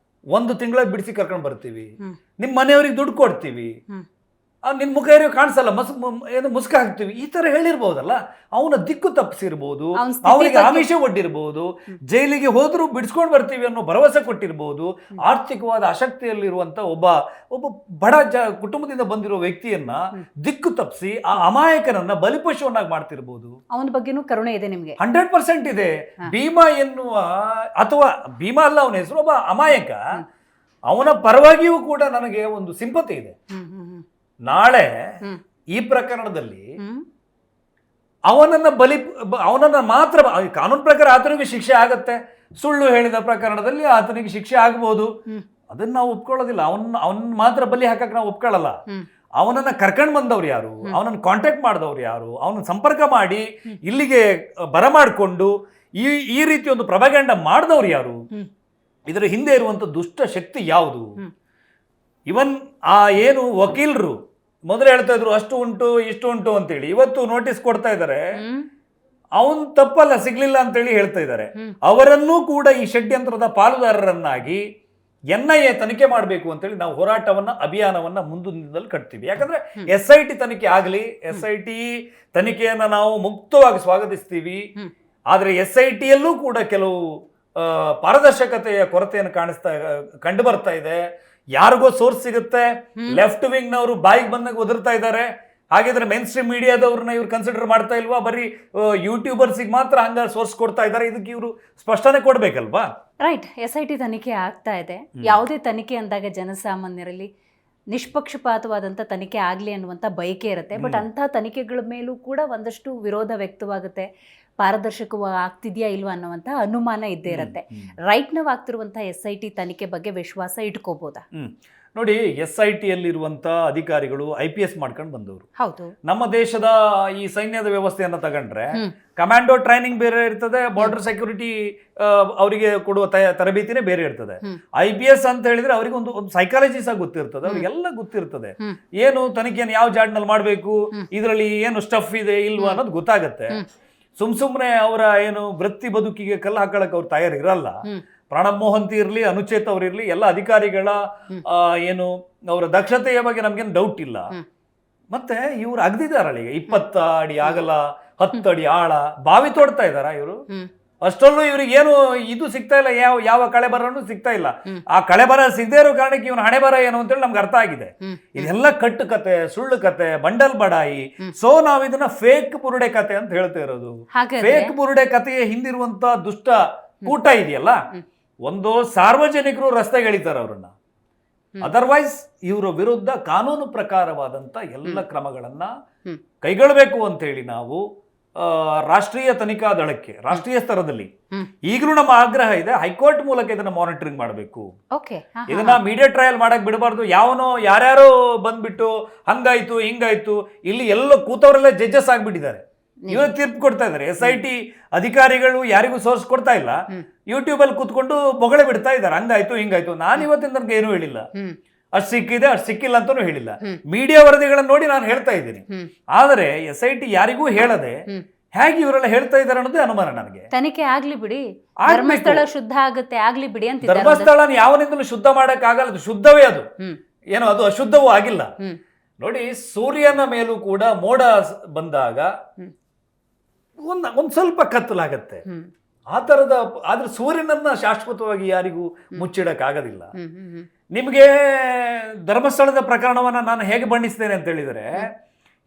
1 ತಿಂಗಳ ಬಿಡಿಸಿ ಕರ್ಕೊಂಡು ಬರ್ತೀವಿ, ನಿಮ್ಮ ಮನೆಯವ್ರಿಗೆ ದುಡ್ಡು ಕೊಡ್ತೀವಿ, ನಿನ್ನ ಮುಖ ಕಾಣಿಸಲ್ಲ, ಮುಸ್ಕ ಹಾಕ್ತೀವಿ, ಈ ತರ ಹೇಳಿರ್ಬೋದಲ್ಲ. ಅವನ ದಿಕ್ಕು ತಪ್ಪಿಸಿರ್ಬೋದು, ಅವನಿಗೆ ಆಮಿಷ ಒಡ್ಡಿರ್ಬೋದು, ಜೈಲಿಗೆ ಹೋದ್ರೂ ಬಿಡಿಸ್ಕೊಂಡು ಬರ್ತೀವಿ ಅನ್ನೋ ಭರವಸೆ ಕೊಟ್ಟಿರ್ಬೋದು. ಆರ್ಥಿಕವಾದ ಆಸಕ್ತಿಯಲ್ಲಿರುವಂತ ಒಬ್ಬ ಬಡ ಕುಟುಂಬದಿಂದ ಬಂದಿರೋ ವ್ಯಕ್ತಿಯನ್ನ ದಿಕ್ಕು ತಪ್ಪಿಸಿ ಆ ಅಮಾಯಕನನ್ನ ಬಲಿಪಶುವನ್ನಾಗಿ ಮಾಡ್ತಿರ್ಬೋದು. ಅವನ ಬಗ್ಗೆನೂ ಕರುಣೆ ಇದೆ ನಿಮ್ಗೆ? 100% ಇದೆ. ಭೀಮಾ ಎನ್ನುವ, ಅಥವಾ ಭೀಮಾ ಅಲ್ಲ ಅವನ ಹೆಸರು, ಒಬ್ಬ ಅಮಾಯಕ. ಅವನ ಪರವಾಗಿಯೂ ಕೂಡ ನನಗೆ ಒಂದು ಸಿಂಪತಿ ಇದೆ. ನಾಳೆ ಈ ಪ್ರಕರಣದಲ್ಲಿ ಅವನನ್ನ ಮಾತ್ರ ಕಾನೂನು ಪ್ರಕಾರ ಆತನಿಗೆ ಶಿಕ್ಷೆ ಆಗತ್ತೆ. ಸುಳ್ಳು ಹೇಳಿದ ಪ್ರಕರಣದಲ್ಲಿ ಆತನಿಗೆ ಶಿಕ್ಷೆ ಆಗಬಹುದು, ಅದನ್ನ ನಾವು ಒಪ್ಕೊಳ್ಳೋದಿಲ್ಲ. ಅವನ್ ಮಾತ್ರ ಬಲಿ ಹಾಕಕ್ ನಾವು ಒಪ್ಕೊಳ್ಳಲ್ಲ. ಅವನನ್ನ ಕರ್ಕೊಂಡ್ ಬಂದವ್ರು ಯಾರು, ಅವನನ್ನ ಕಾಂಟ್ಯಾಕ್ಟ್ ಮಾಡಿದವ್ರು ಯಾರು, ಅವನ ಸಂಪರ್ಕ ಮಾಡಿ ಇಲ್ಲಿಗೆ ಬರಮಾಡ್ಕೊಂಡು ಈ ರೀತಿ ಒಂದು ಪ್ರಭಾಗಂಡ ಮಾಡಿದವ್ರು ಯಾರು, ಇದರ ಹಿಂದೆ ಇರುವಂತ ದುಷ್ಟ ಶಕ್ತಿ ಯಾವುದು? ಇವನ್ ಏನು ವಕೀಲರು ಮೊದಲು ಹೇಳ್ತಾ ಇದ್ರು ಅಷ್ಟು ಉಂಟು ಇಷ್ಟು ಉಂಟು ಅಂತೇಳಿ, ಇವತ್ತು ನೋಟಿಸ್ ಕೊಡ್ತಾ ಇದ್ದಾರೆ. ಅವನ್ ತಪ್ಪಲ್ಲ, ಸಿಗ್ಲಿಲ್ಲ ಅಂತೇಳಿ ಹೇಳ್ತಾ ಇದ್ದಾರೆ. ಅವರನ್ನೂ ಕೂಡ ಈ ಷಡ್ಯಂತ್ರದ ಪಾಲುದಾರರನ್ನಾಗಿ NIA ತನಿಖೆ ಮಾಡಬೇಕು ಅಂತೇಳಿ ನಾವು ಅಭಿಯಾನವನ್ನ ಮುಂದಿನದಲ್ಲಿ ಕಟ್ತೀವಿ. ಯಾಕಂದ್ರೆ SIT ತನಿಖೆ ಆಗಲಿ, SIT ತನಿಖೆಯನ್ನ ನಾವು ಮುಕ್ತವಾಗಿ ಸ್ವಾಗತಿಸ್ತೀವಿ. ಆದರೆ SITಯಲ್ಲೂ ಕೂಡ ಕೆಲವು ಪಾರದರ್ಶಕತೆಯ ಕೊರತೆಯನ್ನು ಕಂಡು ಬರ್ತಾ ಇದೆ. ಯಾರಿಗೋ ಸೋರ್ಸ್ ಸಿಗುತ್ತೆ, ಲೆಫ್ಟ್ ವಿಂಗ್ ನವರು ಬಾಯಿಗೆ ಬಂದಾಗ ಒದರ್ತಾ ಇದ್ದಾರೆ. ಹಾಗಿದ್ರೆ ಮೇನ್ ಸ್ಟ್ರೀಮ್ ಮೀಡಿಯಾದವ್ರನ್ನ ಇವ್ರು ಕನ್ಸಿಡರ್ ಮಾಡ್ತಾ ಇಲ್ವಾ? ಬರೀ ಯೂಟ್ಯೂಬರ್ಸಿಗೆ ಮಾತ್ರ ಹಂಗ ಸೋರ್ಸ್ ಕೊಡ್ತಾ ಇದ್ದಾರೆ. ಇದಕ್ಕೆ ಇವರು ಸ್ಪಷ್ಟನೆ ಕೊಡ್ಬೇಕಲ್ವಾ? ರೈಟ್. SIT ತನಿಖೆ ಆಗ್ತಾ ಇದೆ. ಯಾವುದೇ ತನಿಖೆ ಅಂದಾಗ ಜನಸಾಮಾನ್ಯರಲ್ಲಿ ನಿಷ್ಪಕ್ಷಪಾತವಾದಂಥ ತನಿಖೆ ಆಗಲಿ ಅನ್ನುವಂಥ ಬಯಕೆ ಇರುತ್ತೆ. ಬಟ್ ಅಂಥ ತನಿಖೆಗಳ ಮೇಲೂ ಕೂಡ ಒಂದಷ್ಟು ವಿರೋಧ ವ್ಯಕ್ತವಾಗುತ್ತೆ. ಪಾರದರ್ಶಕವಾಗ್ತಿದೆಯಾ ಇಲ್ವಾ ಅನ್ನುವಂಥ ಅನುಮಾನ ಇದ್ದೇ ಇರುತ್ತೆ. ರೈಟ್ ನಾವು ಆಗ್ತಿರುವಂಥ SIT ತನಿಖೆ ಬಗ್ಗೆ ವಿಶ್ವಾಸ ಇಟ್ಕೋಬೋದಾ? ನೋಡಿ, SITಯಲ್ಲಿರುವಂಥ ಅಧಿಕಾರಿಗಳು IPS ಮಾಡ್ಕೊಂಡು ಬಂದವರು. ಹೌದು. ನಮ್ಮ ದೇಶದ ಈ ಸೈನ್ಯದ ವ್ಯವಸ್ಥೆಯನ್ನು ತಗೊಂಡ್ರೆ ಕಮಾಂಡೋ ಟ್ರೈನಿಂಗ್ ಬೇರೆ ಇರ್ತದೆ, ಬಾರ್ಡರ್ ಸೆಕ್ಯೂರಿಟಿ ಅವರಿಗೆ ಕೊಡುವ ತರಬೇತಿನೇ ಬೇರೆ ಇರ್ತದೆ. IPS ಅಂತ ಹೇಳಿದ್ರೆ ಅವರಿಗೆ ಒಂದು ಸೈಕಾಲಜಿ ಸಹ ಗೊತ್ತಿರ್ತದೆ, ಅವರಿಗೆಲ್ಲ ಗೊತ್ತಿರ್ತದೆ. ಏನು ತನಿಖೆಯನ್ನು ಯಾವ ಜಾಡ್ನಲ್ಲಿ ಮಾಡಬೇಕು, ಇದರಲ್ಲಿ ಏನು ಸ್ಟಫ್ ಇದೆ ಇಲ್ವಾ ಅನ್ನೋದು ಗೊತ್ತಾಗತ್ತೆ. ಸುಮ್ನೆ ಅವರ ಏನು ವೃತ್ತಿ ಬದುಕಿಗೆ ಕಲ್ಲು ಹಾಕೊಳ್ಳಕ್ಕೆ ಅವ್ರು ತಯಾರಿರಲ್ಲ. ಪ್ರಣಬ್ ಮೋಹಂತಿ ಇರಲಿ, ಅನುಚೇತ್ ಅವರಿರಲಿ, ಎಲ್ಲ ಅಧಿಕಾರಿಗಳ ಏನು ಅವರ ದಕ್ಷತೆಯ ಬಗ್ಗೆ ನಮ್ಗೇನು ಡೌಟ್ ಇಲ್ಲ. ಮತ್ತೆ ಇವ್ರು ಅಗದಿದಾರಲ್ಲ, ಈಗ 20 ಅಡಿ ಆಗಲ, 10 ಅಡಿ ಆಳ ಬಾವಿ ತೋಡ್ತಾ ಇದಾರ ಇವರು. ಅಷ್ಟರಲ್ಲೂ ಇವ್ರಿಗೆ ಏನು ಇದು ಸಿಗ್ತಾ ಇಲ್ಲ, ಯಾವ ಕಳೆ ಬರನೂ ಸಿಗ್ತಾ ಇಲ್ಲ. ಆ ಕಳೆ ಬರ ಸಿಗದೇ ಇರೋ ಕಾರಣಕ್ಕೆ ಇವನು ಹಣೆ ಬರ ಏನು ಅಂತೇಳಿ ನಮ್ಗೆ ಅರ್ಥ ಆಗಿದೆ. ಇದೆಲ್ಲ ಕಟ್ಟು ಕತೆ, ಸುಳ್ಳು ಕತೆ, ಬಂಡಲ್ ಬಡಾಯಿ. ಸೊ ನಾವ್ ಇದನ್ನ ಫೇಕ್ ಬುರುಡೆ ಕತೆ ಅಂತ ಹೇಳ್ತಾ ಇರೋದು. ಫೇಕ್ ಬುರುಡೆ ಕತೆಯ ಹಿಂದಿರುವಂತ ದುಷ್ಟ ಕೂಟ ಇದೆಯಲ್ಲ, ಒಂದು ಸಾರ್ವಜನಿಕರು ರಸ್ತೆಗೆ ಎಳಿತಾರೆ ಅವರನ್ನ. ಅದರ್ವೈಸ್ ಇವರ ವಿರುದ್ಧ ಕಾನೂನು ಪ್ರಕಾರವಾದಂತ ಎಲ್ಲ ಕ್ರಮಗಳನ್ನ ಕೈಗೊಳ್ಳಬೇಕು ಅಂತ ಹೇಳಿ ನಾವು ರಾಷ್ಟ್ರೀಯ ತನಿಖಾ ದಳಕ್ಕೆ ರಾಷ್ಟ್ರೀಯ ಸ್ತರದಲ್ಲಿ ಈಗಲೂ ನಮ್ಮ ಆಗ್ರಹ ಇದೆ. ಹೈಕೋರ್ಟ್ ಮೂಲಕ ಇದನ್ನ ಮಾನಿಟರಿಂಗ್ ಮಾಡಬೇಕು. ಇದನ್ನ ಮೀಡಿಯಾ ಟ್ರಯಲ್ ಮಾಡಕ್ ಬಿಡಬಾರ್ದು. ಯಾರ್ಯಾರೋ ಬಂದ್ಬಿಟ್ಟು ಹಂಗಾಯ್ತು ಹಿಂಗಾಯ್ತು, ಇಲ್ಲಿ ಎಲ್ಲ ಕೂತವರೆಲ್ಲ ಜಡ್ಜಸ್ ಆಗ್ಬಿಟ್ಟಿದ್ದಾರೆ, ಇವತ್ತು ತೀರ್ಪು ಕೊಡ್ತಾ ಇದ್ದಾರೆ. SIT ಅಧಿಕಾರಿಗಳು ಯಾರಿಗೂ ಸೋರ್ಸ್ ಕೊಡ್ತಾ ಇಲ್ಲ, ಯೂಟ್ಯೂಬ್ ಅಲ್ಲಿ ಕೂತ್ಕೊಂಡು ಬೊಗಳೆ ಬಿಡ್ತಾ ಇದ್ದಾರೆ, ಹಂಗಾಯ್ತು ಹಿಂಗಾಯ್ತು. ನಾನು ಇವತ್ತಿನ ನನಗೆ ಏನೂ ಹೇಳಿಲ್ಲ, ಅಷ್ಟು ಸಿಕ್ಕಿದೆ ಅಷ್ಟು ಸಿಕ್ಕಿಲ್ಲ ಅಂತಾನೂ ಹೇಳಿಲ್ಲ. ಮೀಡಿಯಾ ವರದಿಗಳನ್ನು ನೋಡಿ ನಾನು ಹೇಳ್ತಾ ಇದ್ದೀನಿ. ಆದರೆ SIT ಯಾರಿಗೂ ಹೇಳದೆ ಹೇಗೆ ಇವರೆಲ್ಲ ಹೇಳ್ತಾ ಇದ್ದಾರೆ ಅನ್ನೋದೇ ಅನುಮಾನ ನನಗೆ. ತನಿಖೆ ಆಗ್ಲಿ ಬಿಡಿ, ಧರ್ಮಸ್ಥಳ ಶುದ್ಧ ಆಗುತ್ತೆ, ಆಗ್ಲಿ ಬಿಡಿ ಅಂತ. ಧರ್ಮಸ್ಥಳ ಯಾವನಿಂದಲೂ ಶುದ್ಧ ಮಾಡಕ್ ಆಗಲ್ಲ, ಅದು ಶುದ್ಧವೇ, ಅದು ಏನೋ ಅದು ಅಶುದ್ಧವೂ ಆಗಿಲ್ಲ. ನೋಡಿ, ಸೂರ್ಯನ ಮೇಲೂ ಕೂಡ ಮೋಡ ಬಂದಾಗ ಒಂದ್ ಸ್ವಲ್ಪ ಕತ್ತಲಾಗತ್ತೆ, ಆ ತರದ. ಆದ್ರೆ ಸೂರ್ಯನನ್ನ ಶಾಶ್ವತವಾಗಿ ಯಾರಿಗೂ ಮುಚ್ಚಿಡಕ್ ಆಗೋದಿಲ್ಲ. ನಿಮಗೆ ಧರ್ಮಸ್ಥಳದ ಪ್ರಕರಣವನ್ನ ನಾನು ಹೇಗೆ ಬಣ್ಣಿಸ್ತೇನೆ ಅಂತ ಹೇಳಿದರೆ,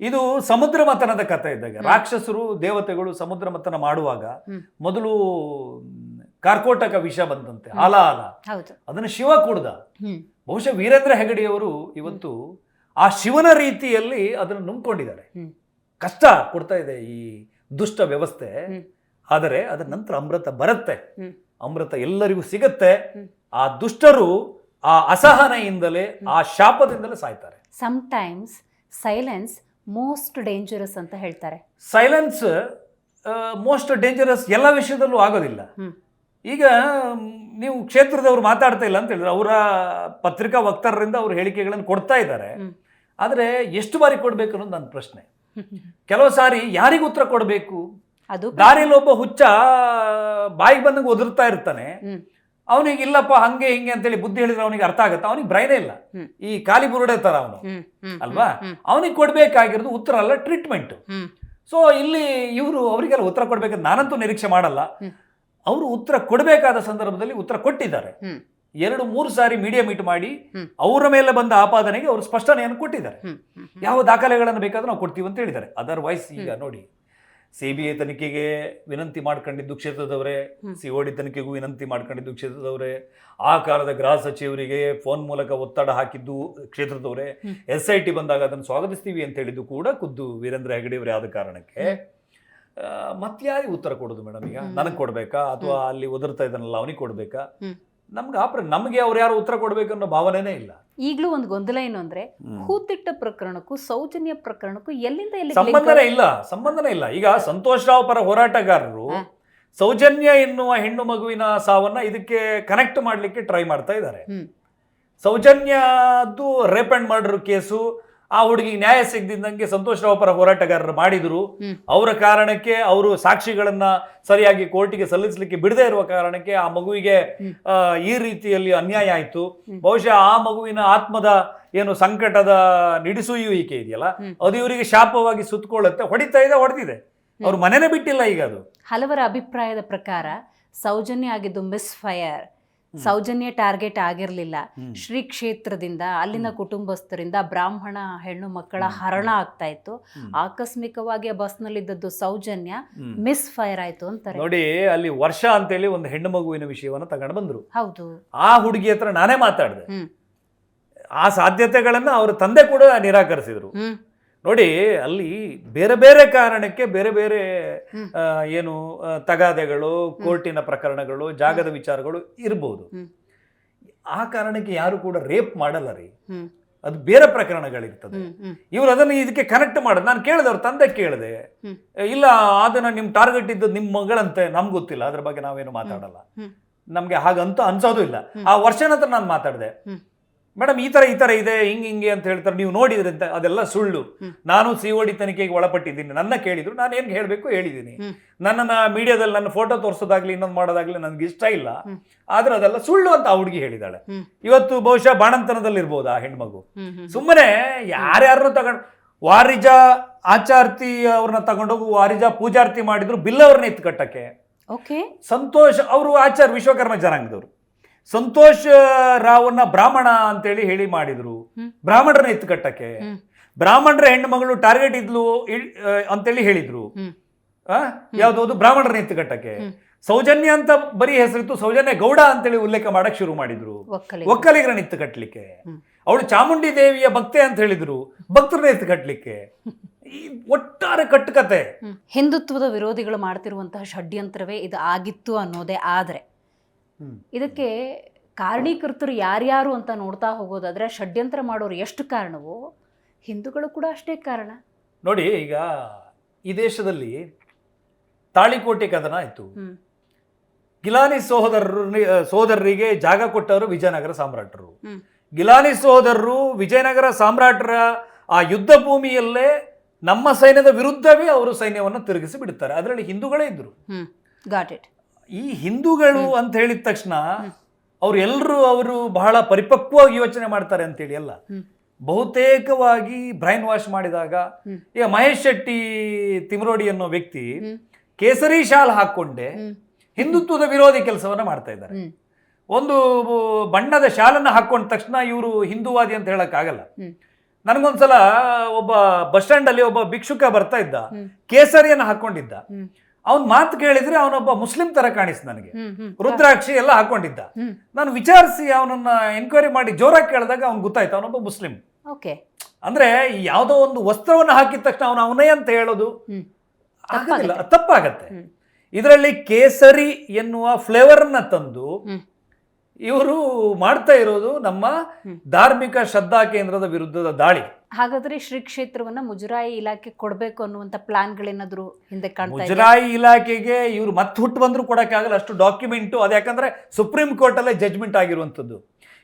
ಇದು ಸಮುದ್ರ ಮಥನದ ಕಥೆ ಇದ್ದಾಗ. ರಾಕ್ಷಸರು ದೇವತೆಗಳು ಸಮುದ್ರ ಮಥನ ಮಾಡುವಾಗ ಮೊದಲು ಕಾರ್ಕೋಟಕ ವಿಷ ಬಂದಂತೆ, ಆಲ, ಅದನ್ನು ಶಿವ ಕುಡ್ದ. ಬಹುಶಃ ವೀರೇಂದ್ರ ಹೆಗಡೆಯವರು ಇವತ್ತು ಆ ಶಿವನ ರೀತಿಯಲ್ಲಿ ಅದನ್ನು ನುಂಗ್ಕೊಂಡಿದ್ದಾರೆ. ಕಷ್ಟ ಕೊಡ್ತಾ ಇದೆ ಈ ದುಷ್ಟ ವ್ಯವಸ್ಥೆ. ಆದರೆ ಅದರ ನಂತರ ಅಮೃತ ಬರುತ್ತೆ, ಅಮೃತ ಎಲ್ಲರಿಗೂ ಸಿಗತ್ತೆ. ಆ ದುಷ್ಟರು ಆ ಅಸಹನೆಯಿಂದಲೇ, ಆ ಶಾಪದಿಂದಲೇ ಸಾಯ್ತಾರೆ. ಸಮ್ಟೈಮ್ಸ್ ಸೈಲೆನ್ಸ್ ಮೋಸ್ಟ್ ಡೇಂಜರಸ್ ಅಂತ ಹೇಳ್ತಾರೆ. ಸೈಲೆನ್ಸ್ ಮೋಸ್ಟ್ ಡೇಂಜರಸ್ ಎಲ್ಲ ವಿಷಯದಲ್ಲೂ ಆಗೋದಿಲ್ಲ. ಈಗ ನೀವು ಕ್ಷೇತ್ರದವ್ರು ಮಾತಾಡ್ತಾ ಇಲ್ಲ ಅಂತ ಹೇಳಿದ್ರೆ, ಅವರ ಪತ್ರಿಕಾ ವಕ್ತಾರರಿಂದ ಅವ್ರ ಹೇಳಿಕೆಗಳನ್ನು ಕೊಡ್ತಾ ಇದ್ದಾರೆ. ಆದರೆ ಎಷ್ಟು ಬಾರಿ ಕೊಡ್ಬೇಕು ಅನ್ನೋದು ನನ್ನ ಪ್ರಶ್ನೆ. ಕೆಲವು ಸಾರಿ ಯಾರಿಗೂ ಉತ್ತರ ಕೊಡಬೇಕು? ದಾರಿಯಲ್ಲಿ ಒಬ್ಬ ಹುಚ್ಚ ಬಾಯಿಗೆ ಬಂದಂಗೆ ಒದರ್ತಾ ಇರ್ತಾನೆ, ಅವನಿಗೆ ಇಲ್ಲಪ್ಪ ಹಂಗೆ ಹಿಂಗೆ ಅಂತೇಳಿ ಬುದ್ಧಿ ಹೇಳಿದ್ರೆ ಅವನಿಗೆ ಅರ್ಥ ಆಗುತ್ತೆ. ಅವನಿಗೆ ಬ್ರೈನೇ ಇಲ್ಲ, ಈ ಖಾಲಿ ಬುರುಡೆ ತರ ಅವನು ಅಲ್ವಾ. ಅವನಿಗೆ ಕೊಡ್ಬೇಕಾಗಿರೋದು ಉತ್ತರ ಅಲ್ಲ, ಟ್ರೀಟ್ಮೆಂಟ್. ಸೊ ಇಲ್ಲಿ ಇವರು ಅವರಿಗೆಲ್ಲ ಉತ್ತರ ಕೊಡ್ಬೇಕಂತ ನಾನಂತೂ ನಿರೀಕ್ಷೆ ಮಾಡಲ್ಲ. ಅವರು ಉತ್ತರ ಕೊಡಬೇಕಾದ ಸಂದರ್ಭದಲ್ಲಿ ಉತ್ತರ ಕೊಟ್ಟಿದ್ದಾರೆ. 2-3 ಸಾರಿ ಮೀಡಿಯಾ ಮೀಟ್ ಮಾಡಿ ಅವರ ಮೇಲೆ ಬಂದ ಆಪಾದನೆಗೆ ಅವರು ಸ್ಪಷ್ಟನೆಯನ್ನು ಕೊಟ್ಟಿದ್ದಾರೆ. ಯಾವ ದಾಖಲೆಗಳನ್ನು ಬೇಕಾದ್ರೂ ನಾವು ಕೊಡ್ತೀವಿ ಅಂತ ಹೇಳಿದ್ದಾರೆ. ಅದರ್ವೈಸ್ ಈಗ ನೋಡಿ, CBI ತನಿಖೆಗೆ ವಿನಂತಿ ಮಾಡ್ಕೊಂಡಿದ್ದು ಕ್ಷೇತ್ರದವರೇ, COD ತನಿಖೆಗೂ ವಿನಂತಿ ಮಾಡ್ಕೊಂಡಿದ್ದು ಕ್ಷೇತ್ರದವರೇ, ಆ ಕಾಲದ ಗೃಹ ಸಚಿವರಿಗೆ ಫೋನ್ ಮೂಲಕ ಒತ್ತಡ ಹಾಕಿದ್ದು ಕ್ಷೇತ್ರದವರೇ, SIT ಬಂದಾಗ ಅದನ್ನು ಸ್ವಾಗತಿಸ್ತೀವಿ ಅಂತ ಹೇಳಿದ್ದು ಕೂಡ ಖುದ್ದು ವೀರೇಂದ್ರ ಹೆಗಡೆಯವರೇ. ಆದ ಕಾರಣಕ್ಕೆ ಮತ್ಯಾರಿಗೆ ಉತ್ತರ ಕೊಡೋದು ಮೇಡಮ್? ಈಗ ನನಗೆ ಕೊಡ್ಬೇಕಾ ಅಥವಾ ಅಲ್ಲಿ ಒದರ್ತಾ ಇದ್ದಾನಲ್ಲ ಅವನಿಗೆ ಕೊಡ್ಬೇಕಾ? ನಮ್ಗೆ ಅವ್ರು ಯಾರು ಉತ್ತರ ಕೊಡ್ಬೇಕನ್ನೋ ಭಾವನೆನೇ ಇಲ್ಲ. ಈಗಲೂ ಒಂದು ಗೊಂದಲ ಏನು ಅಂದ್ರೆ, ಹೂತಿಟ್ಟ ಪ್ರಕರಣಕ್ಕೂ ಸೌಜನ್ಯ ಪ್ರಕರಣಕ್ಕೂ ಎಲ್ಲಿಂದ ಎಲ್ಲಿ ಸಂಬಂಧನೇ ಇಲ್ಲ. ಈಗ ಸಂತೋಷ್ ರಾವ್ ಪರ ಹೋರಾಟಗಾರರು ಸೌಜನ್ಯ ಎನ್ನುವ ಹೆಣ್ಣು ಮಗುವಿನ ಸಾವನ್ನ ಇದಕ್ಕೆ ಕನೆಕ್ಟ್ ಮಾಡ್ಲಿಕ್ಕೆ ಟ್ರೈ ಮಾಡ್ತಾ ಇದ್ದಾರೆ. ಸೌಜನ್ಯದ್ದು ರೇಪ್ ಅಂಡ್ ಮರ್ಡರ್ ಕೇಸು, ಆ ಹುಡುಗಿಗೆ ನ್ಯಾಯ ಸಿಗದಿದ್ದಂಗೆ ಸಂತೋಷ್ ರಾವ್ ಪರ ಹೋರಾಟಗಾರರು ಮಾಡಿದ್ರು. ಅವರ ಕಾರಣಕ್ಕೆ ಅವರು ಸಾಕ್ಷಿಗಳನ್ನ ಸರಿಯಾಗಿ ಕೋರ್ಟಿಗೆ ಸಲ್ಲಿಸಲಿಕ್ಕೆ ಬಿಡದೇ ಇರುವ ಕಾರಣಕ್ಕೆ ಆ ಮಗುವಿಗೆ ಈ ರೀತಿಯಲ್ಲಿ ಅನ್ಯಾಯ ಆಯ್ತು. ಬಹುಶಃ ಆ ಮಗುವಿನ ಆತ್ಮದ ಏನು ಸಂಕಟದ ನಿಡಿಸುವಿಕೆ ಇದೆಯಲ್ಲ, ಅದು ಇವರಿಗೆ ಶಾಪವಾಗಿ ಸುತ್ತಕೊಳ್ಳುತ್ತೆ. ಹೊಡಿತಾ ಇದೆ, ಹೊಡೆದಿದೆ. ಅವ್ರ ಮನೆನೇ ಬಿಟ್ಟಿಲ್ಲ ಈಗ ಅದು. ಹಲವರ ಅಭಿಪ್ರಾಯದ ಪ್ರಕಾರ ಸೌಜನ್ಯ ಆಗಿದ್ದು ಮಿಸ್ ಫೈರ್, ಸೌಜನ್ಯ ಟಾರ್ಗೆಟ್ ಆಗಿರಲಿಲ್ಲ. ಶ್ರೀ ಕ್ಷೇತ್ರದಿಂದ ಅಲ್ಲಿನ ಕುಟುಂಬಸ್ಥರಿಂದ ಬ್ರಾಹ್ಮಣ ಹೆಣ್ಣು ಮಕ್ಕಳ ಹರಣ ಆಗ್ತಾ ಇತ್ತು. ಆಕಸ್ಮಿಕವಾಗಿ ಆ ಬಸ್ನಲ್ಲಿದ್ದದ್ದು ಸೌಜನ್ಯ, ಮಿಸ್ ಫೈರ್ ಆಯ್ತು ಅಂತಾರೆ. ನೋಡಿ, ಅಲ್ಲಿ ವರ್ಷ ಅಂತೇಳಿ ಒಂದು ಹೆಣ್ಣು ಮಗುವಿನ ವಿಷಯವನ್ನು ತಗೊಂಡು ಬಂದ್ರು. ಹೌದು, ಆ ಹುಡುಗಿ ಹತ್ರ ನಾನೇ ಮಾತಾಡಿದೆ. ಆ ಸಾಧ್ಯತೆಗಳನ್ನ ಅವ್ರ ತಂದೆ ಕೂಡ ನಿರಾಕರಿಸಿದ್ರು. ನೋಡಿ, ಅಲ್ಲಿ ಬೇರೆ ಬೇರೆ ಕಾರಣಕ್ಕೆ ಬೇರೆ ಬೇರೆ ಏನು ತಗಾದೆಗಳು, ಕೋರ್ಟಿನ ಪ್ರಕರಣಗಳು, ಜಾಗದ ವಿಚಾರಗಳು ಇರ್ಬೋದು. ಆ ಕಾರಣಕ್ಕೆ ಯಾರು ಕೂಡ ರೇಪ್ ಮಾಡಲ್ಲ ರೀ, ಅದು ಬೇರೆ ಪ್ರಕರಣಗಳಿರ್ತದೆ. ಇವರು ಅದನ್ನು ಇದಕ್ಕೆ ಕನೆಕ್ಟ್ ಮಾಡೋದು. ನಾನು ಕೇಳಿದೆ, ಅವ್ರ ತಂದೆ ಕೇಳಿದೆ, ಇಲ್ಲ ಅದನ್ನ ನಿಮ್ ಟಾರ್ಗೆಟ್ ಇದ್ದದ್ದು ನಿಮ್ ಮಗಳಂತೆ, ನಮ್ಗೆ ಗೊತ್ತಿಲ್ಲ, ಅದ್ರ ಬಗ್ಗೆ ನಾವೇನು ಮಾತಾಡಲ್ಲ, ನಮ್ಗೆ ಹಾಗಂತ ಅನ್ಸೋದು ಇಲ್ಲ. ಆ ವರ್ಷನ ಹತ್ರ ನಾನು ಮಾತಾಡಿದೆ, ಮೇಡಮ್ ಈ ತರ ಇದೆ, ಹಿಂಗೆ ಅಂತ ಹೇಳ್ತಾರೆ, ನೀವು ನೋಡಿದ್ರಿ ಅಂತ. ಅದೆಲ್ಲ ಸುಳ್ಳು. ನಾನು COD ತನಿಖೆಗೆ ಒಳಪಟ್ಟಿದ್ದೀನಿ. ನನ್ನ ಕೇಳಿದ್ರು, ನಾನು ಏನ್ ಹೇಳ್ಬೇಕು ಹೇಳಿದ್ದೀನಿ. ನನ್ನನ್ನ ಮೀಡಿಯಾದಲ್ಲಿ ನನ್ನ ಫೋಟೋ ತೋರಿಸೋದಾಗ್ಲಿ ಇನ್ನೊಂದು ಮಾಡೋದಾಗ್ಲಿ ನನ್ಗೆ ಇಷ್ಟ ಇಲ್ಲ, ಆದ್ರೆ ಅದೆಲ್ಲ ಸುಳ್ಳು ಅಂತ ಆ ಹುಡುಗಿ ಹೇಳಿದಾಳೆ. ಇವತ್ತು ಬಹುಶಃ ಬಾಣಂತನದಲ್ಲಿ ಇರ್ಬೋದು ಆ ಹೆಣ್ಮಗು. ಸುಮ್ಮನೆ ಯಾರ್ಯಾರನ್ನು ತಗೊಂಡು ವಾರಿಜ ಆಚಾರ್ತಿ ಅವ್ರನ್ನ ತಗೊಂಡೋಗಿ ವಾರಿಜ ಪೂಜಾರ್ತಿ ಮಾಡಿದ್ರು, ಬಿಲ್ ಅವ್ರನ್ನ ಎತ್ತು ಕಟ್ಟಕ್ಕೆ. ಸಂತೋಷ್ ಅವರು ವಿಶ್ವಕರ್ಮ ಜನಾಂಗದವರು. ಸಂತೋಷ್ ರಾವನ್ನ ಬ್ರಾಹ್ಮಣ ಅಂತೇಳಿ ಹೇಳಿ ಮಾಡಿದ್ರು, ಬ್ರಾಹ್ಮಣರನ್ನ ಎತ್ತು ಕಟ್ಟಕ್ಕೆ. ಬ್ರಾಹ್ಮಣರ ಹೆಣ್ಣು ಮಗಳು ಟಾರ್ಗೆಟ್ ಇದ್ಲು ಅಂತೇಳಿ ಹೇಳಿದ್ರು, ಯಾವ್ದು ಬ್ರಾಹ್ಮಣರನ್ನ ಎತ್ತು ಕಟ್ಟಕ್ಕೆ. ಸೌಜನ್ಯ ಅಂತ ಬರೀ ಹೆಸರಿತ್ತು, ಸೌಜನ್ಯ ಗೌಡ ಅಂತೇಳಿ ಉಲ್ಲೇಖ ಮಾಡಕ್ ಶುರು ಮಾಡಿದ್ರು, ಒಕ್ಕಲಿಗರನ್ನ ಎತ್ತು ಕಟ್ಟಲಿಕ್ಕೆ. ಅವಳು ಚಾಮುಂಡಿ ದೇವಿಯ ಭಕ್ತೆ ಅಂತ ಹೇಳಿದ್ರು, ಭಕ್ತರನ್ನ ಎತ್ತು ಕಟ್ಟಲಿಕ್ಕೆ. ಈ ಒಟ್ಟಾರೆ ಕಟ್ಟುಕತೆ. ಹಿಂದುತ್ವದ ವಿರೋಧಿಗಳು ಮಾಡ್ತಿರುವಂತಹ ಷಡ್ಯಂತ್ರವೇ ಇದು ಆಗಿತ್ತು ಅನ್ನೋದೇ. ಆದ್ರೆ ಇದಕ್ಕೆ ಕಾರಣೀಕರ್ತರು ಯಾರ್ಯಾರು ಅಂತ ನೋಡ್ತಾ ಹೋಗೋದಾದ್ರೆ, ಷಡ್ಯಂತ್ರ ಮಾಡೋರು ಎಷ್ಟು ಕಾರಣವೋ ಹಿಂದೂಗಳು ಕೂಡ ಅಷ್ಟೇ ಕಾರಣ. ನೋಡಿ, ಈಗ ಈ ದೇಶದಲ್ಲಿ ತಾಳಿಕೋಟೆ ಕದನ ಆಯ್ತು. ಗಿಲಾನಿ ಸೋದರರಿಗೆ ಜಾಗ ಕೊಟ್ಟವರು ವಿಜಯನಗರ ಸಾಮ್ರಾಟರು. ಗಿಲಾನಿ ಸೋದರರು ವಿಜಯನಗರ ಸಾಮ್ರಾಟರ ಆ ಯುದ್ಧ ಭೂಮಿಯಲ್ಲೇ ನಮ್ಮ ಸೈನ್ಯದ ವಿರುದ್ಧವೇ ಅವರು ಸೈನ್ಯವನ್ನು ತಿರುಗಿಸಿ ಬಿಡುತ್ತಾರೆ. ಅದರಲ್ಲಿ ಹಿಂದೂಗಳೇ ಇದ್ರು. ಈ ಹಿಂದೂಗಳು ಅಂತ ಹೇಳಿದ ತಕ್ಷಣ ಅವರು ಬಹಳ ಪರಿಪಕ್ವವಾಗಿ ಯೋಚನೆ ಮಾಡ್ತಾರೆ ಅಂತೇಳಿ ಅಲ್ಲ. ಬಹುತೇಕವಾಗಿ ಬ್ರೈನ್ ವಾಶ್ ಮಾಡಿದಾಗ, ಈಗ ಮಹೇಶ್ ಶೆಟ್ಟಿ ತಿಮ್ರೋಡಿ ಅನ್ನೋ ವ್ಯಕ್ತಿ ಕೇಸರಿ ಶಾಲ್ ಹಾಕೊಂಡೆ ಹಿಂದುತ್ವದ ವಿರೋಧಿ ಕೆಲಸವನ್ನ ಮಾಡ್ತಾ ಇದ್ದಾರೆ. ಒಂದು ಬಣ್ಣದ ಶಾಲನ್ನ ಹಾಕೊಂಡ ತಕ್ಷಣ ಇವರು ಹಿಂದೂವಾದಿ ಅಂತ ಹೇಳಕ್ ಆಗಲ್ಲ. ನನಗೊಂದ್ಸಲ ಒಬ್ಬ ಬಸ್ ಸ್ಟ್ಯಾಂಡ್ ಅಲ್ಲಿ ಒಬ್ಬ ಭಿಕ್ಷುಕ ಬರ್ತಾ ಇದ್ದ, ಕೇಸರಿಯನ್ನು ಹಾಕೊಂಡಿದ್ದ. ಅವನ್ ಮಾತು ಕೇಳಿದ್ರೆ ಅವನೊಬ್ಬ ಮುಸ್ಲಿಂ ತರ ಕಾಣಿಸ್ತು ನನಗೆ, ರುದ್ರಾಕ್ಷಿ ಎಲ್ಲ ಹಾಕೊಂಡಿದ್ದ. ನಾನು ವಿಚಾರಿಸಿ ಅವನನ್ನ ಎನ್ಕ್ವೈರಿ ಮಾಡಿ ಜೋರಾಗಿ ಕೇಳಿದಾಗ ಅವ್ನ್ ಗೊತ್ತಾಯ್ತು ಅವನೊಬ್ಬ ಮುಸ್ಲಿಂ. ಅಂದ್ರೆ ಯಾವುದೋ ಒಂದು ವಸ್ತ್ರವನ್ನು ಹಾಕಿದ ತಕ್ಷಣ ಅವನೇ ಅಂತ ಹೇಳೋದು ಆಗೋದಿಲ್ಲ, ತಪ್ಪಾಗತ್ತೆ. ಇದರಲ್ಲಿ ಕೇಸರಿ ಎನ್ನುವ ಫ್ಲೇವರ್ನ ತಂದು ಇವರು ಮಾಡ್ತಾ ಇರೋದು ನಮ್ಮ ಧಾರ್ಮಿಕ ಶ್ರದ್ಧಾ ಕೇಂದ್ರದ ವಿರುದ್ಧದ ದಾಳಿ. ಹಾಗಾದ್ರೆ ಶ್ರೀ ಕ್ಷೇತ್ರವನ್ನ ಮುಜರಾಯಿ ಇಲಾಖೆ ಕೊಡ್ಬೇಕು ಅನ್ನುವಂತ ಪ್ಲಾನ್ಗಳೇನಾದ್ರು ಹಿಂದೆ ಕಾಣ್ತಾ ಇದೆ? ಮುಜರಾಯಿ ಇಲಾಖೆಗೆ ಇವ್ರು ಮತ್ತೆ ಹುಟ್ಟು ಬಂದ್ರು ಕೊಡಕ್ಕಾಗಲ್ಲ, ಅಷ್ಟು ಡಾಕ್ಯುಮೆಂಟು. ಅದು ಯಾಕಂದ್ರೆ ಸುಪ್ರೀಂ ಕೋರ್ಟ್ ಅಲ್ಲೇ ಜಡ್ಜ್ಮೆಂಟ್ ಆಗಿರುವಂಥದ್ದು.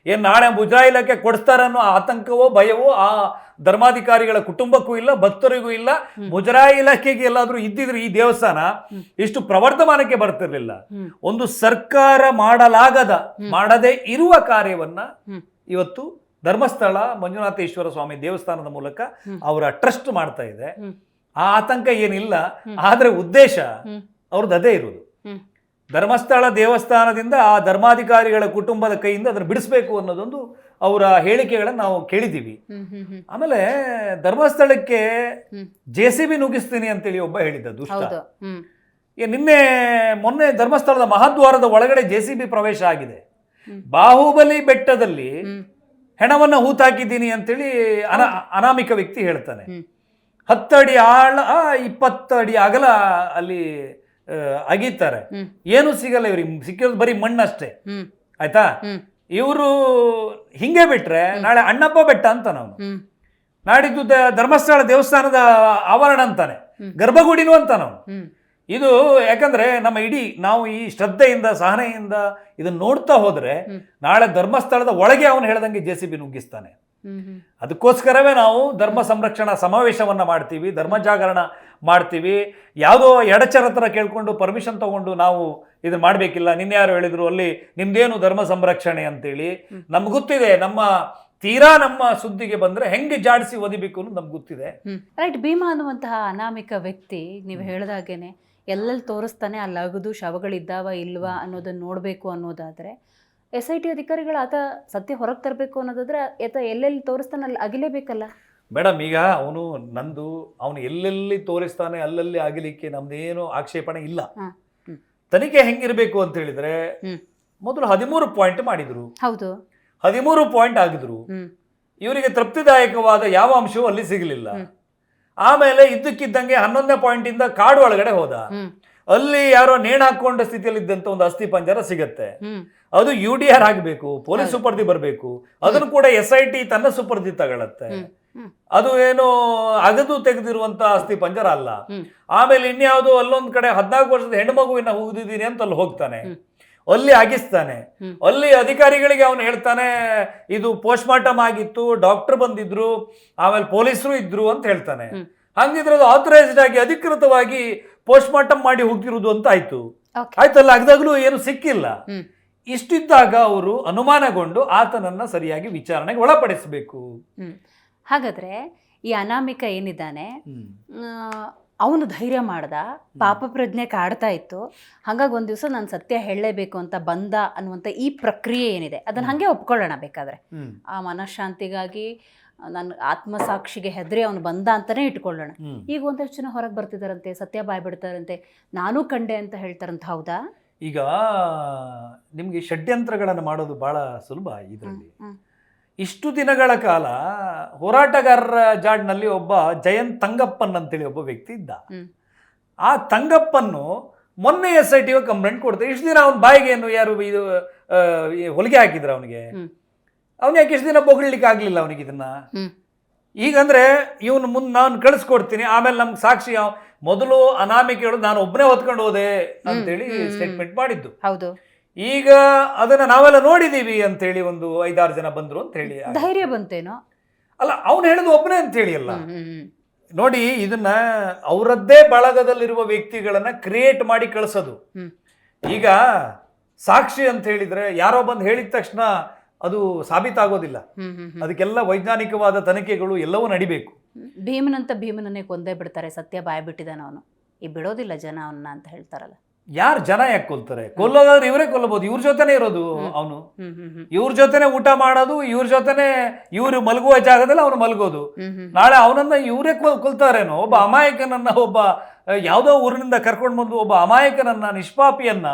ಏನ್ ನಾಳೆ ಮುಜರಾಯಿ ಇಲಾಖೆ ಕೊಡಿಸ್ತಾರ ಅನ್ನೋ ಆತಂಕವೋ ಭಯವೋ ಆ ಧರ್ಮಾಧಿಕಾರಿಗಳ ಕುಟುಂಬಕ್ಕೂ ಇಲ್ಲ, ಭಕ್ತರಿಗೂ ಇಲ್ಲ. ಮುಜರಾಯಿ ಇಲಾಖೆಗೆ ಎಲ್ಲಾದ್ರೂ ಇದ್ದಿದ್ರೆ ಈ ದೇವಸ್ಥಾನ ಇಷ್ಟು ಪ್ರವರ್ಧಮಾನಕ್ಕೆ ಬರ್ತಿರ್ಲಿಲ್ಲ. ಒಂದು ಸರ್ಕಾರ ಮಾಡದೇ ಇರುವ ಕಾರ್ಯವನ್ನ ಇವತ್ತು ಧರ್ಮಸ್ಥಳ ಮಂಜುನಾಥೇಶ್ವರ ಸ್ವಾಮಿ ದೇವಸ್ಥಾನದ ಮೂಲಕ ಅವರ ಟ್ರಸ್ಟ್ ಮಾಡ್ತಾ ಇದೆ. ಆ ಆತಂಕ ಏನಿಲ್ಲ, ಆದ್ರೆ ಉದ್ದೇಶ ಅವ್ರದ್ದು ಅದೇ ಇರುವುದು. ಧರ್ಮಸ್ಥಳ ದೇವಸ್ಥಾನದಿಂದ ಆ ಧರ್ಮಾಧಿಕಾರಿಗಳ ಕುಟುಂಬದ ಕೈಯಿಂದ ಅದನ್ನು ಬಿಡಿಸ್ಬೇಕು ಅನ್ನೋದೊಂದು ಅವರ ಹೇಳಿಕೆಗಳನ್ನು ನಾವು ಕೇಳಿದ್ದೀವಿ. ಆಮೇಲೆ ಧರ್ಮಸ್ಥಳಕ್ಕೆ JCB ನುಗ್ಗಿಸ್ತೀನಿ ಅಂತೇಳಿ ಒಬ್ಬ ಹೇಳಿದ್ದ ದುಷ್ಟ. ಮೊನ್ನೆ ಧರ್ಮಸ್ಥಳದ ಮಹಾದ್ವಾರದ ಒಳಗಡೆ JCB ಪ್ರವೇಶ ಆಗಿದೆ. ಬಾಹುಬಲಿ ಬೆಟ್ಟದಲ್ಲಿ ಹೆಣವನ್ನ ಹೂತಾಕಿದ್ದೀನಿ ಅಂತೇಳಿ ಅನಾಮಿಕ ವ್ಯಕ್ತಿ ಹೇಳ್ತಾನೆ. 10 ಅಡಿ ಆಳ 20 ಅಡಿ ಅಗಲ ಅಲ್ಲಿ ಅಗೀತಾರೆ. ಏನು ಸಿಗಲ್ಲ ಇವ್ರಿಗೆ, ಸಿಕ್ಕಿರೋದು ಬರೀ ಮಣ್ಣಷ್ಟೇ. ಆಯ್ತಾ? ಇವರು ಹಿಂಗೆ ಬಿಟ್ರೆ ನಾಳೆ ಅಣ್ಣಪ್ಪ ಬೆಟ್ಟ ಅಂತ ನಾವು, ನಾಡಿದ್ದು ಧರ್ಮಸ್ಥಳ ದೇವಸ್ಥಾನದ ಆವರಣ ಅಂತಾನೆ, ಗರ್ಭಗುಡಿನೂ ಅಂತ ನಾವು. ಇದು ಯಾಕಂದ್ರೆ ನಾವು ಈ ಶ್ರದ್ಧೆಯಿಂದ ಸಹನೆಯಿಂದ ಇದನ್ನ ನೋಡ್ತಾ ಹೋದ್ರೆ ನಾಳೆ ಧರ್ಮಸ್ಥಳದ ಒಳಗೆ ಅವನು ಹೇಳ್ದಂಗೆ JCB ನುಗ್ಗಿಸ್ತಾನೆ. ಅದಕ್ಕೋಸ್ಕರವೇ ನಾವು ಧರ್ಮ ಸಂರಕ್ಷಣಾ ಸಮಾವೇಶವನ್ನ ಮಾಡ್ತೀವಿ, ಧರ್ಮ ಜಾಗರಣ ಮಾಡ್ತೀವಿ. ಯಾವುದೋ ಎಡಚರತರ ಕೇಳ್ಕೊಂಡು ಪರ್ಮಿಷನ್ ತಗೊಂಡು ನಾವು ಇದನ್ನ ಮಾಡ್ಬೇಕಿಲ್ಲ. ನಿನ್ನೆ ಯಾರು ಹೇಳಿದ್ರು ಅಲ್ಲಿ ನಿಮ್ದೇನು ಧರ್ಮ ಸಂರಕ್ಷಣೆ ಅಂತೇಳಿ. ನಮ್ಗೆ ಗೊತ್ತಿದೆ ನಮ್ಮ ತೀರಾ ನಮ್ಮ ಸುದ್ದಿಗೆ ಬಂದ್ರೆ ಹೆಂಗೆ ಜಾಡಿಸಿ ಓದಿಬೇಕು ಅನ್ನೋದು ನಮ್ಗೆ ಗೊತ್ತಿದೆ. ರೈಟ್. ಭೀಮಾ ಅನ್ನುವಂತಹ ಅನಾಮಿಕ ವ್ಯಕ್ತಿ ನೀವು ಹೇಳ್ದಾಗೇನೆ ಎಲ್ಲೆಲ್ಲಿ ತೋರಿಸ್ತಾನೆ ಅಲ್ಲಿ ಅಗದು ಶವಗಳಿದ್ದಾವ ಇಲ್ವಾ ಅನ್ನೋದನ್ನ ನೋಡಬೇಕು ಅನ್ನೋದಾದ್ರೆ SIT ಅಧಿಕಾರಿಗಳು ಆತ ಸತ್ಯ ಹೊರಗೆ ತರಬೇಕು ಅನ್ನೋದಾದ್ರೆ ಆತ ಎಲ್ಲೆಲ್ಲಿ ತೋರಿಸ್ತಾನೆ ಅಲ್ಲಿ ಅಗಿಲೇಬೇಕಲ್ಲ ಮೇಡಮ್. ಈಗ ಅವನು ಎಲ್ಲೆಲ್ಲಿ ತೋರಿಸ್ತಾನೆ ಅಲ್ಲಲ್ಲಿ ಆಗಲಿಕ್ಕೆ ನಮ್ದೇನು ಆಕ್ಷೇಪಣೆ ಇಲ್ಲ. ತನಿಖೆ ಹೆಂಗಿರ್ಬೇಕು ಅಂತ ಹೇಳಿದ್ರೆ ಮೊದಲು 13 ಪಾಯಿಂಟ್ ಮಾಡಿದ್ರು. ಹೌದು, 13 ಪಾಯಿಂಟ್ ಆಗಿದ್ರು. ಇವರಿಗೆ ತೃಪ್ತಿದಾಯಕವಾದ ಯಾವ ಅಂಶವೂ ಅಲ್ಲಿ ಸಿಗಲಿಲ್ಲ. ಆಮೇಲೆ ಇದ್ದಕ್ಕಿದ್ದಂಗೆ 11ನೇ ಪಾಯಿಂಟ್ ಇಂದ ಕಾಡು ಒಳಗಡೆ ಹೋದ. ಅಲ್ಲಿ ಯಾರೋ ನೇಣು ಹಾಕೊಂಡ ಸ್ಥಿತಿಯಲ್ಲಿ ಇದ್ದಂತ ಒಂದು ಅಸ್ಥಿ ಪಂಜರ ಸಿಗತ್ತೆ. ಅದು UDR ಆಗಬೇಕು, ಪೊಲೀಸ್ ಸುಪರ್ದಿ ಬರಬೇಕು. ಅದನ್ನು ಕೂಡ SIT ತನ್ನ ಸುಪರ್ದಿ ತಗೊಳತ್ತೆ. ಅದು ಏನು ಅಗದು ತೆಗೆದಿರುವಂತ ಅಸ್ಥಿ ಪಂಜರ ಅಲ್ಲ. ಆಮೇಲೆ ಇನ್ಯಾವುದು ಅಲ್ಲೊಂದ್ ಕಡೆ 14 ವರ್ಷದ ಹೆಣ್ಮಗುವಿನ ಊದಿದ್ದೀನಿ ಅಂತ ಅಲ್ಲಿ ಹೋಗ್ತಾನೆ, ಅಲ್ಲಿ ಆಗಿಸ್ತಾನೆ. ಅಲ್ಲಿ ಅಧಿಕಾರಿಗಳಿಗೆ ಅವನು ಹೇಳ್ತಾನೆ ಇದು ಪೋಸ್ಟ್ ಮಾರ್ಟಮ್ ಆಗಿತ್ತು, ಡಾಕ್ಟರ್ ಬಂದಿದ್ರು, ಆಮೇಲೆ ಪೊಲೀಸರು ಇದ್ರು ಅಂತ ಹೇಳ್ತಾನೆ. ಹಂಗಿದ್ರೆ ಅದು ಆಥರೈಸ್ಡ್ ಆಗಿ ಅಧಿಕೃತವಾಗಿ ಪೋಸ್ಟ್ ಮಾರ್ಟಮ್ ಮಾಡಿ ಹೋಗಿರುವುದು ಅಂತ ಆಯ್ತು. ಆಯ್ತಲ್ಲ, ಅಗದಾಗ್ಲೂ ಏನು ಸಿಕ್ಕಿಲ್ಲ. ಇಷ್ಟಿದ್ದಾಗ ಅವರು ಅನುಮಾನಗೊಂಡು ಆತನನ್ನ ಸರಿಯಾಗಿ ವಿಚಾರಣೆಗೆ ಒಳಪಡಿಸಬೇಕು. ಹಾಗಾದ್ರೆ ಈ ಅನಾಮಿಕ ಏನಿದ್ದಾನೆ ಅವನು ಧೈರ್ಯ ಮಾಡ್ದ, ಪಾಪ ಪ್ರಜ್ಞೆ ಕಾಡ್ತಾ ಇತ್ತು, ಹಾಗಾಗಿ ಒಂದು ದಿವಸ ನಾನು ಸತ್ಯ ಹೇಳಲೇಬೇಕು ಅಂತ ಬಂದ ಅನ್ನುವಂಥ ಈ ಪ್ರಕ್ರಿಯೆ ಏನಿದೆ ಅದನ್ನ ಹಾಗೆ ಒಪ್ಕೊಳ್ಳೋಣ. ಬೇಕಾದ್ರೆ ಆ ಮನಃಶಾಂತಿಗಾಗಿ ನನ್ನ ಆತ್ಮಸಾಕ್ಷಿಗೆ ಹೆದರಿ ಅವನು ಬಂದ ಅಂತಾನೆ ಇಟ್ಕೊಳ್ಳೋಣ. ಈಗ ಒಂದಷ್ಟು ಜನ ಹೊರಗೆ ಬರ್ತಿದಾರಂತೆ, ಸತ್ಯ ಬಾಯ್ ಬಿಡ್ತಾರಂತೆ, ನಾನು ಕಂಡೆ ಅಂತ ಹೇಳ್ತಾರಂತ. ಹೌದಾ? ಈಗ ನಿಮ್ಗೆ ಷಡ್ಯಂತ್ರಗಳನ್ನು ಮಾಡೋದು ಬಹಳ ಸುಲಭ ಇದರಲ್ಲಿ. ಇಷ್ಟು ದಿನಗಳ ಕಾಲ ಹೋರಾಟಗಾರರ ಜಾಡ್ನಲ್ಲಿ ಒಬ್ಬ ಜಯಂತ್ ತಂಗಪ್ಪನ್ ಅಂತೇಳಿ ಒಬ್ಬ ವ್ಯಕ್ತಿ ಇದ್ದ. ಆ ತಂಗಪ್ಪನ್ನು ಮೊನ್ನೆ SIT ಕಂಪ್ಲೇಂಟ್ ಕೊಡ್ತಾರೆ. ಇಷ್ಟು ದಿನ ಅವನ ಬಾಯಿಗೆ ಏನು ಯಾರು ಇದು ಹೊಲಿಗೆ ಹಾಕಿದ್ರ ಅವನಿಗೆ? ಅವನು ಯಾಕೆ ಇಷ್ಟು ದಿನ ಬೊಗಳ್ಲಿಕ್ಕೆ ಆಗ್ಲಿಲ್ಲ ಅವನಿಗೆ ಇದನ್ನ? ಈಗಂದ್ರೆ ಇವನು ಮುಂದೆ ನಾನು ಕಳಿಸ್ಕೊಡ್ತೀನಿ, ಆಮೇಲೆ ನಮ್ಗೆ ಸಾಕ್ಷಿ ಮೊದಲು ಅನಾಮಿಕ ಹೇಳೋದು ನಾನು ಒಬ್ಬನೇ ಹೊತ್ಕೊಂಡು ಹೋದೆ ಅಂತೇಳಿ ಸ್ಟೇಟ್ಮೆಂಟ್ ಮಾಡಿದ್ದು. ಹೌದು. ಈಗ ಅದನ್ನ ನಾವೆಲ್ಲ ನೋಡಿದೀವಿ ಅಂತೇಳಿ ಒಂದು 5-6 ಜನ ಬಂದ್ರು ಅಂತ ಹೇಳಿ ಧೈರ್ಯ ಬಂತೇನೋ. ಅಲ್ಲ, ಅವನು ಹೇಳುದು ಒಬ್ಬನೇ ಅಂತ ಹೇಳಿ ಅಲ್ಲ. ನೋಡಿ, ಇದನ್ನ ಅವರದ್ದೇ ಬಳಗದಲ್ಲಿರುವ ವ್ಯಕ್ತಿಗಳನ್ನ ಕ್ರಿಯೇಟ್ ಮಾಡಿ ಕಳಿಸೋದು. ಈಗ ಸಾಕ್ಷಿ ಅಂತ ಹೇಳಿದ್ರೆ ಯಾರೋ ಬಂದು ಹೇಳಿದ ತಕ್ಷಣ ಅದು ಸಾಬೀತಾಗೋದಿಲ್ಲ. ಅದಕ್ಕೆಲ್ಲ ವೈಜ್ಞಾನಿಕವಾದ ತನಿಖೆಗಳು ಎಲ್ಲವೂ ನಡಿಬೇಕು. ಭೀಮನನ್ನೇ ಕೊಂದೇ ಬಿಡ್ತಾರೆ, ಸತ್ಯ ಬಾಯ್ ಬಿಟ್ಟಿದ್ದಾನ ಅವನು, ಈ ಬಿಡೋದಿಲ್ಲ ಜನ ಅವನ್ನ ಅಂತ ಹೇಳ್ತಾರಲ್ಲ. ಯಾರು ಜನ ಯಾಕೆ ಕೊಲ್ತಾರೆ? ಕೊಲ್ಲೋದಾದ್ರೆ ಇವರೇ ಕೊಲ್ಲಬಹುದು. ಇವ್ರ ಜೊತೆನೆ ಇರೋದು ಅವನು, ಇವ್ರ ಜೊತೆನೆ ಊಟ ಮಾಡೋದು, ಇವ್ರ ಜೊತೆನೆ ಇವ್ರು ಮಲಗುವ ಜಾಗದಲ್ಲಿ ಅವನು ಮಲಗೋದು. ನಾಳೆ ಅವನನ್ನ ಇವರೇ ಕೊಲ್ತಾರೇನೋ. ಒಬ್ಬ ಅಮಾಯಕನನ್ನ, ಒಬ್ಬ ಯಾವುದೋ ಊರಿನಿಂದ ಕರ್ಕೊಂಡು ಬಂದು ಒಬ್ಬ ಅಮಾಯಕನನ್ನ, ನಿಷ್ಪಾಪಿಯನ್ನ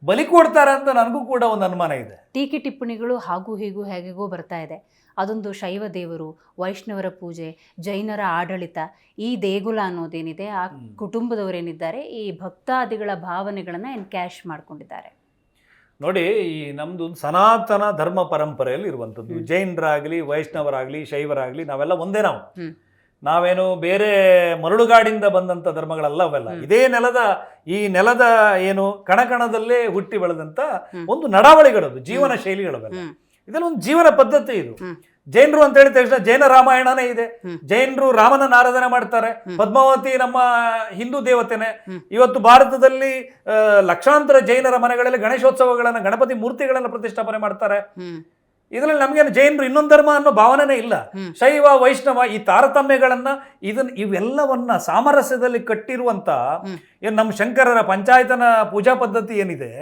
ಬಲಿ ಕೊಡ್ತಾರೆ ಅಂತ ನನಗೂ ಕೂಡ ಒಂದು ಅನುಮಾನ ಇದೆ. ಟೀಕೆ ಟಿಪ್ಪಣಿಗಳು ಹಾಗೂ ಹೀಗೂ ಹೇಗೆಗೋ ಬರ್ತಾ ಇದೆ. ಅದೊಂದು ಶೈವ ದೇವರು, ವೈಷ್ಣವರ ಪೂಜೆ, ಜೈನರ ಆಡಳಿತ, ಈ ದೇಗುಲ ಅನ್ನೋದೇನಿದೆ, ಆ ಕುಟುಂಬದವರೇನಿದ್ದಾರೆ ಈ ಭಕ್ತಾದಿಗಳ ಭಾವನೆಗಳನ್ನ ಎನ್ಕ್ಯಾಶ್ ಮಾಡ್ಕೊಂಡಿದ್ದಾರೆ. ನೋಡಿ, ಈ ನಮ್ದು ಸನಾತನ ಧರ್ಮ ಪರಂಪರೆಯಲ್ಲಿ ಇರುವಂಥದ್ದು. ಜೈನರಾಗಲಿ, ವೈಷ್ಣವರಾಗಲಿ, ಶೈವರಾಗಲಿ ನಾವೆಲ್ಲ ಒಂದೇ. ನಾವೇನು ಬೇರೆ ಮರಳುಗಾಡಿಂದ ಬಂದಂಥ ಧರ್ಮಗಳಲ್ಲ ಅವೆಲ್ಲ. ಇದೇ ಈ ನೆಲದ ಏನು ಕಣಕಣದಲ್ಲೇ ಹುಟ್ಟಿ ಬೆಳೆದಂಥ ಒಂದು ನಡಾವಳಿಗಳದು, ಜೀವನ ಶೈಲಿಗಳವೆಲ್ಲ. ಇದೆಲ್ಲ ಒಂದು ಜೀವನ ಪದ್ಧತಿ ಇದು. ಜೈನರು ಅಂತ ಹೇಳಿದ ತಕ್ಷಣ ಜೈನ ರಾಮಾಯಣನೇ ಇದೆ. ಜೈನರು ರಾಮನ ಆರಾಧನೆ ಮಾಡ್ತಾರೆ. ಪದ್ಮಾವತಿ ನಮ್ಮ ಹಿಂದೂ ದೇವತೆನೆ. ಇವತ್ತು ಭಾರತದಲ್ಲಿ ಲಕ್ಷಾಂತರ ಜೈನರ ಮನೆಗಳಲ್ಲಿ ಗಣೇಶೋತ್ಸವಗಳನ್ನ, ಗಣಪತಿ ಮೂರ್ತಿಗಳನ್ನ ಪ್ರತಿಷ್ಠಾಪನೆ ಮಾಡ್ತಾರೆ. ಇದರಲ್ಲಿ ನಮ್ಗೇನು ಜೈನರು ಇನ್ನೊಂದು ಧರ್ಮ ಅನ್ನೋ ಭಾವನೆನೇ ಇಲ್ಲ. ಶೈವ, ವೈಷ್ಣವ ಈ ತಾರತಮ್ಯಗಳನ್ನ ಇವೆಲ್ಲವನ್ನ ಸಾಮರಸ್ಯದಲ್ಲಿ ಕಟ್ಟಿರುವಂತ ಏನು ನಮ್ಮ ಶಂಕರರ ಪಂಚಾಯತನ ಪೂಜಾ ಪದ್ಧತಿ ಏನಿದೆ,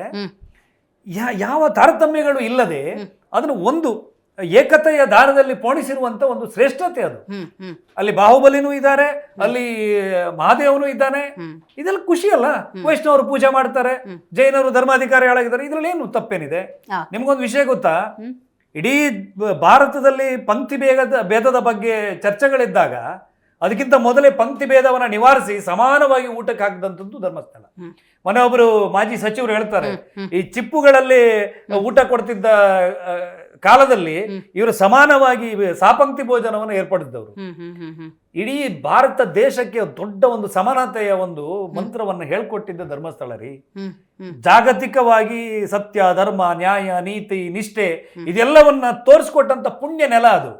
ಯಾವ ತಾರತಮ್ಯಗಳು ಇಲ್ಲದೆ ಅದನ್ನು ಒಂದು ಏಕತೆಯ ದಾರದಲ್ಲಿ ಪೋಣಿಸಿರುವಂತ ಒಂದು ಶ್ರೇಷ್ಠತೆ ಅದು. ಅಲ್ಲಿ ಬಾಹುಬಲಿನೂ ಇದ್ದಾರೆ, ಅಲ್ಲಿ ಮಹಾದೇವನು ಇದ್ದಾನೆ. ಇದೆಲ್ಲ ಖುಷಿ ಅಲ್ಲ. ವೈಷ್ಣವರು ಪೂಜೆ ಮಾಡ್ತಾರೆ, ಜೈನರು ಧರ್ಮಾಧಿಕಾರಿಗಳಾಗಿದ್ದಾರೆ. ಇದ್ರಲ್ಲಿ ಏನು ತಪ್ಪೇನಿದೆ? ನಿಮ್ಗೊಂದು ವಿಷಯ ಗೊತ್ತಾ? ಇಡೀ ಭಾರತದಲ್ಲಿ ಪಂಕ್ತಿ ಭೇದದ ಬಗ್ಗೆ ಚರ್ಚೆಗಳಿದ್ದಾಗ ಅದಕ್ಕಿಂತ ಮೊದಲೇ ಪಂಕ್ತಿ ಭೇದವನ್ನ ನಿವಾರಿಸಿ ಸಮಾನವಾಗಿ ಊಟಕ್ಕೆ ಹಾಕಿದಂಥದ್ದು ಧರ್ಮಸ್ಥಳ. ಮನೆಯೊಬ್ಬರು ಮಾಜಿ ಸಚಿವರು ಹೇಳ್ತಾರೆ, ಈ ಚಿಪ್ಪುಗಳಲ್ಲಿ ಊಟ ಕೊಡ್ತಿದ್ದ ಕಾಲದಲ್ಲಿ ಇವರು ಸಮಾನವಾಗಿ ಸಾಪಂಕ್ತಿ ಭೋಜನವನ್ನು ಏರ್ಪಡಿಸಿದವರು. ಇಡೀ ಭಾರತ ದೇಶಕ್ಕೆ ದೊಡ್ಡ ಒಂದು ಸಮಾನತೆಯ ಒಂದು ಮಂತ್ರವನ್ನು ಹೇಳ್ಕೊಟ್ಟಿದ್ದ ಧರ್ಮಸ್ಥಳ ರೀ. ಜಾಗತಿಕವಾಗಿ ಸತ್ಯ, ಧರ್ಮ, ನ್ಯಾಯ, ನೀತಿ, ನಿಷ್ಠೆ ಇದೆಲ್ಲವನ್ನ ತೋರಿಸ್ಕೊಟ್ಟಂತ ಪುಣ್ಯ ನೆಲ ಅದು.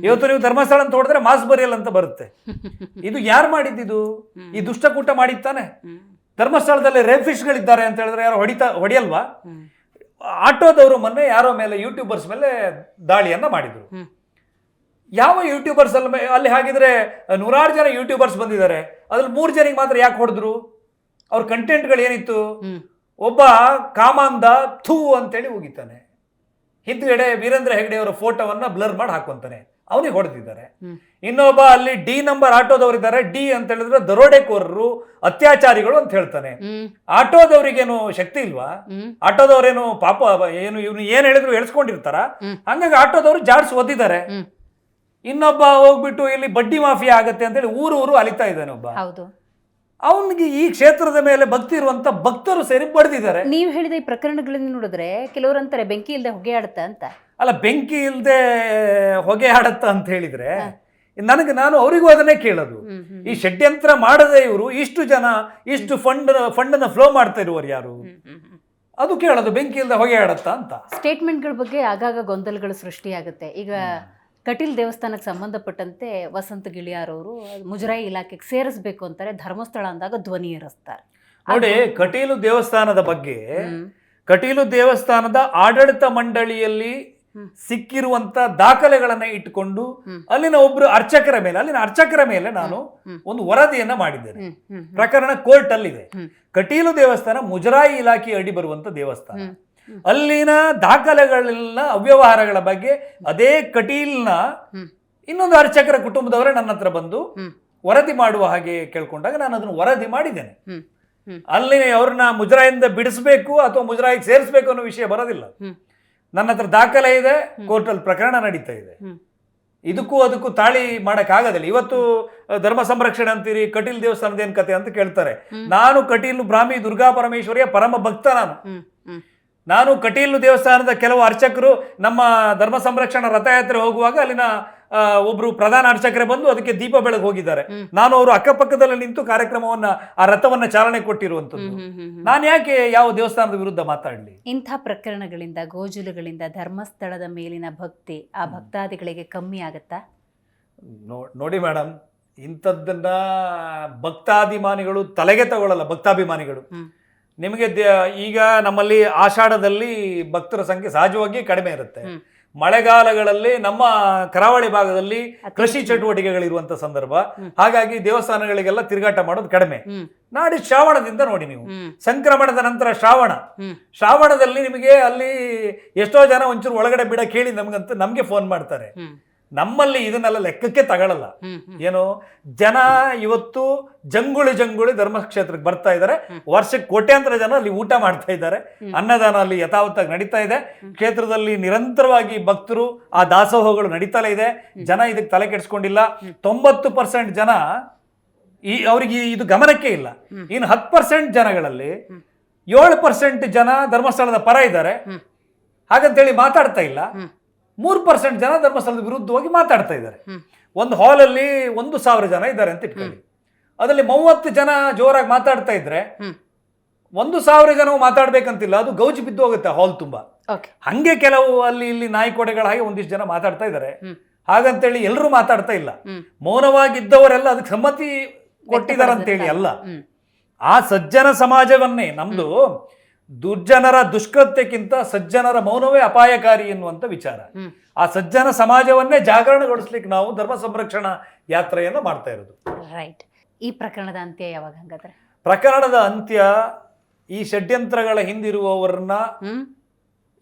ಇವತ್ತು ನೀವು ಧರ್ಮಸ್ಥಳ ಅಂತ ಹೊಡೆದ್ರೆ ಮಾಸ್ಬರಿಯಲ್ ಅಂತ ಬರುತ್ತೆ. ಇದು ಯಾರು ಮಾಡಿದ್ದು? ಈ ದುಷ್ಟಕೂಟ ಮಾಡಿತ್ತಾನೆ. ಧರ್ಮಸ್ಥಳದಲ್ಲಿ ರೇಫಿಶ್ಗಳಿದ್ದಾರೆ ಅಂತ ಹೇಳಿದ್ರೆ ಯಾರು ಹೊಡಿಯಲ್ವಾ? ಆಟೋದವರು ಮೊನ್ನೆ ಯಾರೋ ಮೇಲೆ, ಯೂಟ್ಯೂಬರ್ಸ್ ಮೇಲೆ ದಾಳಿಯನ್ನ ಮಾಡಿದ್ರು. ಯಾವ ಯೂಟ್ಯೂಬರ್ಸ್ ಅಲ್ಲಿ ಹಾಗಿದ್ರೆ 100 ಜನ ಯೂಟ್ಯೂಬರ್ಸ್ ಬಂದಿದ್ದಾರೆ, ಅದ್ರಲ್ಲಿ 3 ಜನಕ್ಕೆ ಮಾತ್ರ ಯಾಕೆ ಹೊಡೆದ್ರು? ಅವ್ರ ಕಂಟೆಂಟ್ಗಳು ಏನಿತ್ತು? ಒಬ್ಬ ಕಾಮಾಂಧ ಥೂ ಅಂತೇಳಿ ಹೋಗಿದ್ದಾನೆ, ಹಿಂದ್ಗಡೆ ವೀರೇಂದ್ರ ಹೆಗ್ಡೆ ಅವರ ಫೋಟೋವನ್ನ ಬ್ಲರ್ ಮಾಡಿ ಹಾಕೊಂತಾನೆ, ಅವನಿಗೆ ಹೊಡೆದಿದ್ದಾರೆ. ಇನ್ನೊಬ್ಬ ಅಲ್ಲಿ ಡಿ ನಂಬರ್ ಆಟೋದವರಿದ್ದಾರೆ, ಡಿ ಅಂತ ಹೇಳಿದ್ರೆ ದರೋಡೆಕೋರರು, ಅತ್ಯಾಚಾರಿಗಳು ಅಂತ ಹೇಳ್ತಾನೆ. ಆಟೋದವರಿಗೇನು ಶಕ್ತಿ ಇಲ್ವಾ? ಆಟೋದವ್ರೇನು ಪಾಪ ಏನು ಇವನು ಏನ್ ಹೇಳಿದ್ರು ಎಳ್ಸ್ಕೊಂಡಿರ್ತಾರ? ಹಂಗಾಗಿ ಆಟೋದವ್ರು ಜಾಡ್ಸ್ ಒದ್ದಿದ್ದಾರೆ. ಇನ್ನೊಬ್ಬ ಹೋಗ್ಬಿಟ್ಟು ಇಲ್ಲಿ ಬಡ್ಡಿ ಮಾಫಿಯಾ ಆಗತ್ತೆ ಅಂತೇಳಿ ಊರು ಅಲಿತಾ ಇದ್ದಾನೆ ಒಬ್ಬ. ಅವನಿಗೆ ಈ ಕ್ಷೇತ್ರದ ಮೇಲೆ ಭಕ್ತಿ ಇರುವಂತ ಭಕ್ತರು ಸೇರಿ ಬಡ್ದಿದ್ದಾರೆ. ನೀವು ಹೇಳಿದ ಈ ಪ್ರಕರಣಗಳನ್ನ ನೋಡಿದ್ರೆ ಕೆಲವರು ಅಂತಾರೆ ಬೆಂಕಿ ಇಲ್ಲದೆ ಹೊಗೆ ಆಡುತ್ತ ಅಂತ. ಅಲ್ಲ, ಬೆಂಕಿ ಇಲ್ಲದೆ ಹೊಗೆ ಆಡತ್ತ ಅಂತ ಹೇಳಿದ್ರೆ ನಾನು ಅವರಿಗೂ ಅದನ್ನೇ ಕೇಳೋದು. ಈ ಷಡ್ಯಂತ್ರ ಮಾಡದೆ ಇವರು ಇಷ್ಟು ಜನ ಇಷ್ಟು ಫಂಡನ್ನ ಫ್ಲೋ ಮಾಡ್ತಾ ಇರುವರು ಯಾರು? ಅದು ಕೇಳೋದು, ಬೆಂಕಿ ಇಲ್ಲದೆ ಹೊಗೆ ಆಡತ್ತ ಅಂತ. ಸ್ಟೇಟ್ಮೆಂಟ್ಗಳ ಬಗ್ಗೆ ಆಗಾಗ ಗೊಂದಲಗಳು ಸೃಷ್ಟಿಯಾಗುತ್ತೆ. ಈಗ ಕಟೀಲ್ ದೇವಸ್ಥಾನಕ್ಕೆ ಸಂಬಂಧಪಟ್ಟಂತೆ ವಸಂತ ಗಿಳಿಯಾರ್ ಅವರು ಮುಜರಾಯಿ ಇಲಾಖೆಗೆ ಸೇರಿಸಬೇಕು ಅಂತಾರೆ, ಧರ್ಮಸ್ಥಳ ಅಂದಾಗ ಧ್ವನಿ ಏರಿಸ್ತಾರೆ. ನೋಡಿ, ಕಟೀಲು ದೇವಸ್ಥಾನದ ಬಗ್ಗೆ, ಕಟೀಲು ದೇವಸ್ಥಾನದ ಆಡಳಿತ ಮಂಡಳಿಯಲ್ಲಿ ಸಿಕ್ಕಿರುವಂತ ದಾಖಲೆಗಳನ್ನ ಇಟ್ಟುಕೊಂಡು ಅಲ್ಲಿನ ಅರ್ಚಕರ ಮೇಲೆ ನಾನು ಒಂದು ವರದಿಯನ್ನ ಮಾಡಿದ್ದೇನೆ. ಪ್ರಕರಣ ಕೋರ್ಟ್ ಅಲ್ಲಿದೆ. ಕಟೀಲು ದೇವಸ್ಥಾನ ಮುಜರಾಯಿ ಇಲಾಖೆ ಅಡಿ ಬರುವಂತ ದೇವಸ್ಥಾನ. ಅಲ್ಲಿನ ದಾಖಲೆಗಳೆಲ್ಲ ಅವ್ಯವಹಾರಗಳ ಬಗ್ಗೆ ಅದೇ ಕಟೀಲ್ನ ಇನ್ನೊಂದು ಅರ್ಚಕರ ಕುಟುಂಬದವರೇ ನನ್ನ ಹತ್ರ ಬಂದು ವರದಿ ಮಾಡುವ ಹಾಗೆ ಕೇಳ್ಕೊಂಡಾಗ ನಾನು ಅದನ್ನು ವರದಿ ಮಾಡಿದ್ದೇನೆ. ಅಲ್ಲಿ ಅವ್ರನ್ನ ಮುಜರಾಯಿಂದ ಬಿಡಿಸ್ಬೇಕು ಅಥವಾ ಮುಜರಾಯಿಗೆ ಸೇರಿಸ್ಬೇಕು ಅನ್ನೋ ವಿಷಯ ಬರೋದಿಲ್ಲ. ನನ್ನ ಹತ್ರ ದಾಖಲೆ ಇದೆ, ಕೋರ್ಟಲ್ಲಿ ಪ್ರಕರಣ ನಡೀತಾ ಇದೆ. ಅದಕ್ಕೂ ತಾಳಿ ಮಾಡಕ್ ಆಗೋದಿಲ್ಲ. ಇವತ್ತು ಧರ್ಮ ಸಂರಕ್ಷಣೆ ಅಂತೀರಿ, ಕಟೀಲ್ ದೇವಸ್ಥಾನದ ಏನ್ ಕತೆ ಅಂತ ಕೇಳ್ತಾರೆ. ನಾನು ಕಟೀಲು ಬ್ರಾಹ್ಮಿ ದುರ್ಗಾ ಪರಮೇಶ್ವರಿಯ ಪರಮ ಭಕ್ತ. ನಾನು ಕಟೀಲು ದೇವಸ್ಥಾನದ ಕೆಲವು ಅರ್ಚಕರು ನಮ್ಮ ಧರ್ಮ ಸಂರಕ್ಷಣಾ ರಥಯಾತ್ರೆ ಹೋಗುವಾಗ ಅಲ್ಲಿನ ಒಬ್ರು ಪ್ರಧಾನ ಅರ್ಚಕರೇ ಬಂದು ಅದಕ್ಕೆ ದೀಪ ಬೆಳಗ್ಗೆ ಹೋಗಿದ್ದಾರೆ. ನಾನು ಅವರು ಅಕ್ಕಪಕ್ಕದಲ್ಲಿ ನಿಂತು ಕಾರ್ಯಕ್ರಮವನ್ನ, ಆ ರಥವನ್ನ ಚಾಲನೆ ಕೊಟ್ಟಿರುವಂತದ್ದು. ನಾನು ಯಾಕೆ ಯಾವ ದೇವಸ್ಥಾನದ ವಿರುದ್ಧ ಮಾತಾಡ್ಲಿ? ಇಂಥ ಪ್ರಕರಣಗಳಿಂದ, ಗೋಜುಲುಗಳಿಂದ ಧರ್ಮಸ್ಥಳದ ಮೇಲಿನ ಭಕ್ತಿ ಆ ಭಕ್ತಾದಿಗಳಿಗೆ ಕಮ್ಮಿ ಆಗತ್ತಾ? ನೋಡಿ ಮೇಡಮ್, ಇಂಥದ್ದನ್ನ ಭಕ್ತಾಭಿಮಾನಿಗಳು ತಲೆಗೆ ತಗೊಳ್ಳಲ್ಲ. ಭಕ್ತಾಭಿಮಾನಿಗಳು ನಿಮಗೆ ಈಗ ನಮ್ಮಲ್ಲಿ ಆಷಾಢದಲ್ಲಿ ಭಕ್ತರ ಸಂಖ್ಯೆ ಸಹಜವಾಗಿ ಕಡಿಮೆ ಇರುತ್ತೆ. ಮಳೆಗಾಲಗಳಲ್ಲಿ ನಮ್ಮ ಕರಾವಳಿ ಭಾಗದಲ್ಲಿ ಕೃಷಿ ಚಟುವಟಿಕೆಗಳಿರುವಂತ ಸಂದರ್ಭ, ಹಾಗಾಗಿ ದೇವಸ್ಥಾನಗಳಿಗೆಲ್ಲ ತಿರುಗಾಟ ಮಾಡೋದು ಕಡಿಮೆ. ನಾಡಿ ಶ್ರಾವಣದಿಂದ ನೋಡಿ ನೀವು, ಸಂಕ್ರಮಣದ ನಂತರ ಶ್ರಾವಣದಲ್ಲಿ ನಿಮಗೆ ಅಲ್ಲಿ ಎಷ್ಟೋ ಜನ ಒಂಚೂರು ಒಳಗಡೆ ಬಿಡ ಕೇಳಿ ನಮ್ಗೆ ಫೋನ್ ಮಾಡ್ತಾರೆ. ನಮ್ಮಲ್ಲಿ ಇದನ್ನೆಲ್ಲ ಲೆಕ್ಕಕ್ಕೆ ತಗೊಳ್ಳಲ್ಲ. ಏನು ಜನ ಇವತ್ತು ಜಂಗುಳಿ ಧರ್ಮಕ್ಷೇತ್ರಕ್ಕೆ ಬರ್ತಾ ಇದ್ದಾರೆ. ವರ್ಷಕ್ಕೆ ಕೋಟ್ಯಾಂತರ ಜನ ಅಲ್ಲಿ ಊಟ ಮಾಡ್ತಾ ಇದ್ದಾರೆ. ಅನ್ನದಾನ ಅಲ್ಲಿ ಯಥಾವತ್ತಾಗಿ ನಡೀತಾ ಇದೆ. ಕ್ಷೇತ್ರದಲ್ಲಿ ನಿರಂತರವಾಗಿ ಭಕ್ತರು, ಆ ದಾಸೋಹಗಳು ನಡೀತಲೇ ಇದೆ. ಜನ ಇದಕ್ಕೆ ತಲೆ ಕೆಡಿಸ್ಕೊಂಡಿಲ್ಲ. 90% ಜನ ಅವರಿಗೆ ಇದು ಗಮನಕ್ಕೆ ಇಲ್ಲ. ಇನ್ನು 10% ಜನಗಳಲ್ಲಿ 7% ಜನ ಧರ್ಮಸ್ಥಳದ ಪರ ಇದ್ದಾರೆ, ಹಾಗಂತೇಳಿ ಮಾತಾಡ್ತಾ ಇಲ್ಲ. 3% ಜನ ಧರ್ಮಸ್ಥಳದ ವಿರುದ್ಧವಾಗಿ ಮಾತಾಡ್ತಾ ಇದ್ದಾರೆ. ಒಂದು ಹಾಲಲ್ಲಿ 1,000 ಜನ ಇದ್ದಾರೆ ಅಂತ ಇಟ್ಕೊಳ್ಳಿ. ಅದರಲ್ಲಿ 30 ಜನ ಜೋರಾಗಿ ಮಾತಾಡ್ತಾ ಇದ್ರೆ 1,000 ಜನವು ಮಾತಾಡ್ಬೇಕಂತಿಲ್ಲ, ಅದು ಗೌಜಿ ಬಿದ್ದು ಹೋಗುತ್ತೆ ಹಾಲ್ ತುಂಬಾ. ಹಂಗೆ ಕೆಲವು ಅಲ್ಲಿ ಇಲ್ಲಿ ನಾಯಿಕೋಡೆಗಳ ಹಾಗೆ ಒಂದಿಷ್ಟು ಜನ ಮಾತಾಡ್ತಾ ಇದ್ದಾರೆ. ಹಾಗಂತೇಳಿ ಎಲ್ಲರೂ ಮಾತಾಡ್ತಾ ಇಲ್ಲ. ಮೌನವಾಗಿದ್ದವರೆಲ್ಲ ಅದಕ್ಕೆ ಸಮ್ಮತಿ ಕೊಟ್ಟಿದಾರಂತೇಳಿ ಅಲ್ಲ. ಆ ಸಜ್ಜನ ಸಮಾಜವನ್ನೇ, ನಮ್ದು ದುರ್ಜನರ ದುಷ್ಕೃತ್ಯಕ್ಕಿಂತ ಸಜ್ಜನರ ಮೌನವೇ ಅಪಾಯಕಾರಿ ಎನ್ನುವಂತ ವಿಚಾರ. ಆ ಸಜ್ಜನ ಸಮಾಜವನ್ನೇ ಜಾಗರಣಗೊಳಿಸ್ಲಿಕ್ಕೆ ನಾವು ಧರ್ಮ ಸಂರಕ್ಷಣಾ ಯಾತ್ರೆಯನ್ನು ಮಾಡ್ತಾ ಇರೋದು. ರೈಟ್. ಈ ಪ್ರಕರಣದ ಅಂತ್ಯ ಯಾವಾಗ? ಹಂಗಾದ್ರೆ ಪ್ರಕರಣದ ಅಂತ್ಯ ಈ ಷಡ್ಯಂತ್ರಗಳ ಹಿಂದಿರುವವರನ್ನ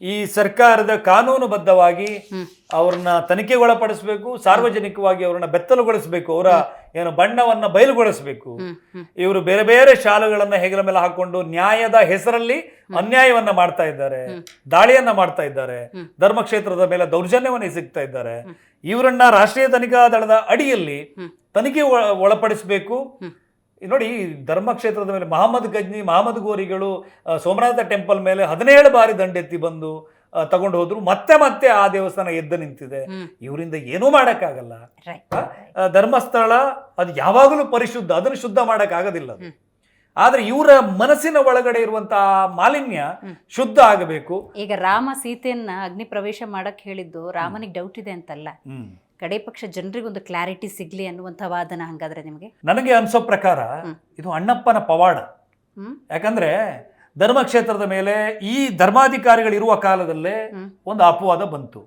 ಈ ಸರ್ಕಾರದ ಕಾನೂನುಬದ್ಧವಾಗಿ ಅವ್ರನ್ನ ತನಿಖೆಗೊಳಪಡಿಸಬೇಕು, ಸಾರ್ವಜನಿಕವಾಗಿ ಅವ್ರನ್ನ ಬೆತ್ತಲುಗೊಳಿಸಬೇಕು, ಅವರ ಏನು ಬಣ್ಣವನ್ನ ಬಯಲುಗೊಳಿಸಬೇಕು. ಇವರು ಬೇರೆ ಬೇರೆ ಶಾಲೆಗಳನ್ನ ಹೆಗಲ ಮೇಲೆ ಹಾಕೊಂಡು ನ್ಯಾಯದ ಹೆಸರಲ್ಲಿ ಅನ್ಯಾಯವನ್ನ ಮಾಡ್ತಾ ಇದ್ದಾರೆ, ದಾಳಿಯನ್ನ ಮಾಡ್ತಾ ಇದ್ದಾರೆ, ಧರ್ಮಕ್ಷೇತ್ರದ ಮೇಲೆ ದೌರ್ಜನ್ಯವನ್ನ ಎಸಗ್ತಾ ಇದ್ದಾರೆ. ಇವರನ್ನ ರಾಷ್ಟ್ರೀಯ ತನಿಖಾ ದಳದ ಅಡಿಯಲ್ಲಿ ತನಿಖೆ ಒಳಪಡಿಸಬೇಕು. ನೋಡಿ, ಧರ್ಮಕ್ಷೇತ್ರದ ಮೇಲೆ ಮಹಮ್ಮದ್ ಗೋರಿಗಳು ಸೋಮನಾಥ ಟೆಂಪಲ್ ಮೇಲೆ 17 ಬಾರಿ ದಂಡೆತ್ತಿ ಬಂದು ತಗೊಂಡು ಹೋದ್ರು. ಮತ್ತೆ ಆ ದೇವಸ್ಥಾನ ಎದ್ದು ನಿಂತಿದೆ. ಇವರಿಂದ ಏನೂ ಮಾಡಕ್ಕಾಗಲ್ಲ. ಧರ್ಮಸ್ಥಳ ಅದು ಯಾವಾಗಲೂ ಪರಿಶುದ್ಧ, ಅದನ್ನು ಶುದ್ಧ ಮಾಡಕ್ ಆಗೋದಿಲ್ಲ. ಆದ್ರೆ ಇವರ ಮನಸ್ಸಿನ ಒಳಗಡೆ ಇರುವಂತಹ ಮಾಲಿನ್ಯ ಶುದ್ಧ ಆಗಬೇಕು. ಈಗ ರಾಮ ಸೀತೆಯನ್ನ ಅಗ್ನಿ ಪ್ರವೇಶ ಮಾಡಕ್ ಹೇಳಿದ್ದು ರಾಮನಿಗೆ ಡೌಟ್ ಇದೆ ಅಂತಲ್ಲ, ಕಡೆ ಪಕ್ಷ ಜನರಿಗೆ ಒಂದು ಕ್ಲಾರಿಟಿ ಸಿಗ್ಲಿ ಅನ್ನುವಂಥ ವಾದನ. ಹಂಗಾದ್ರೆ ನಿಮಗೆ, ನನಗೆ ಅನ್ಸೋ ಪ್ರಕಾರ ಇದು ಅಣ್ಣಪ್ಪನ ಪವಾಡ. ಯಾಕಂದ್ರೆ ಧರ್ಮಕ್ಷೇತ್ರದ ಮೇಲೆ ಈ ಧರ್ಮಾಧಿಕಾರಿಗಳಿರುವ ಕಾಲದಲ್ಲೇ ಒಂದು ಅಪವಾದ ಬಂತು.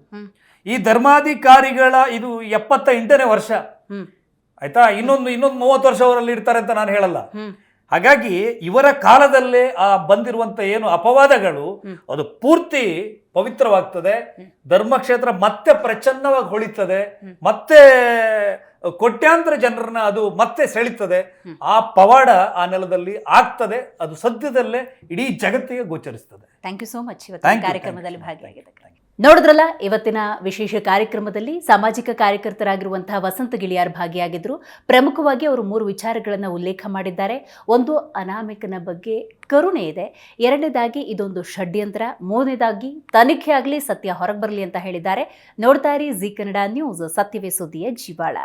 ಈ ಧರ್ಮಾಧಿಕಾರಿಗಳ ಇದು 78ನೇ ವರ್ಷ ಆಯ್ತಾ. ಇನ್ನೊಂದು 30 ವರ್ಷ ಅವರಲ್ಲಿ ಇರ್ತಾರೆ ಅಂತ ನಾನು ಹೇಳಲ್ಲ. ಹಾಗಾಗಿ ಇವರ ಕಾಲದಲ್ಲೇ ಬಂದಿರುವಂತ ಏನು ಅಪವಾದಗಳು ಅದು ಪೂರ್ತಿ ಪವಿತ್ರವಾಗ್ತದೆ. ಧರ್ಮಕ್ಷೇತ್ರ ಮತ್ತೆ ಪ್ರಚನ್ನವಾಗಿ ಹೊಳಿತದೆ, ಮತ್ತೆ ಕೋಟ್ಯಾಂತರ ಜನರನ್ನ ಅದು ಮತ್ತೆ ಸೆಳೀತದೆ. ಆ ಪವಾಡ ಆ ನೆಲದಲ್ಲಿ ಆಗ್ತದೆ. ಅದು ಸದ್ಯದಲ್ಲೇ ಇಡೀ ಜಗತ್ತಿಗೆ ಗೋಚರಿಸ್ತದೆ. ಥ್ಯಾಂಕ್ ಯು ಸೋ ಮಚ್ ಇವತ್ತಿನ ಕಾರ್ಯಕ್ರಮದಲ್ಲಿ ಭಾಗಿಯಾಗಿದೆ. ನೋಡಿದ್ರಲ್ಲ, ಇವತ್ತಿನ ವಿಶೇಷ ಕಾರ್ಯಕ್ರಮದಲ್ಲಿ ಸಾಮಾಜಿಕ ಕಾರ್ಯಕರ್ತರಾಗಿರುವಂತಹ ವಸಂತ ಗಿಳಿಯಾರ್ ಭಾಗಿಯಾಗಿದ್ರು. ಪ್ರಮುಖವಾಗಿ ಅವರು 3 ವಿಚಾರಗಳನ್ನು ಉಲ್ಲೇಖ ಮಾಡಿದ್ದಾರೆ. ಒಂದು, ಅನಾಮಿಕನ ಬಗ್ಗೆ ಕರುಣೆ ಇದೆ. 2ನೇದಾಗಿ ಇದೊಂದು ಷಡ್ಯಂತ್ರ. 3ನೇದಾಗಿ ತನಿಖೆ ಆಗಲಿ, ಸತ್ಯ ಹೊರಗೆ ಬರಲಿ ಅಂತ ಹೇಳಿದ್ದಾರೆ. ನೋಡ್ತಾ ಇರಿ ಜಿ ಕನ್ನಡ ನ್ಯೂಸ್, ಸತ್ಯವೇ ಸುದ್ದಿಯ ಜೀವಾಳ.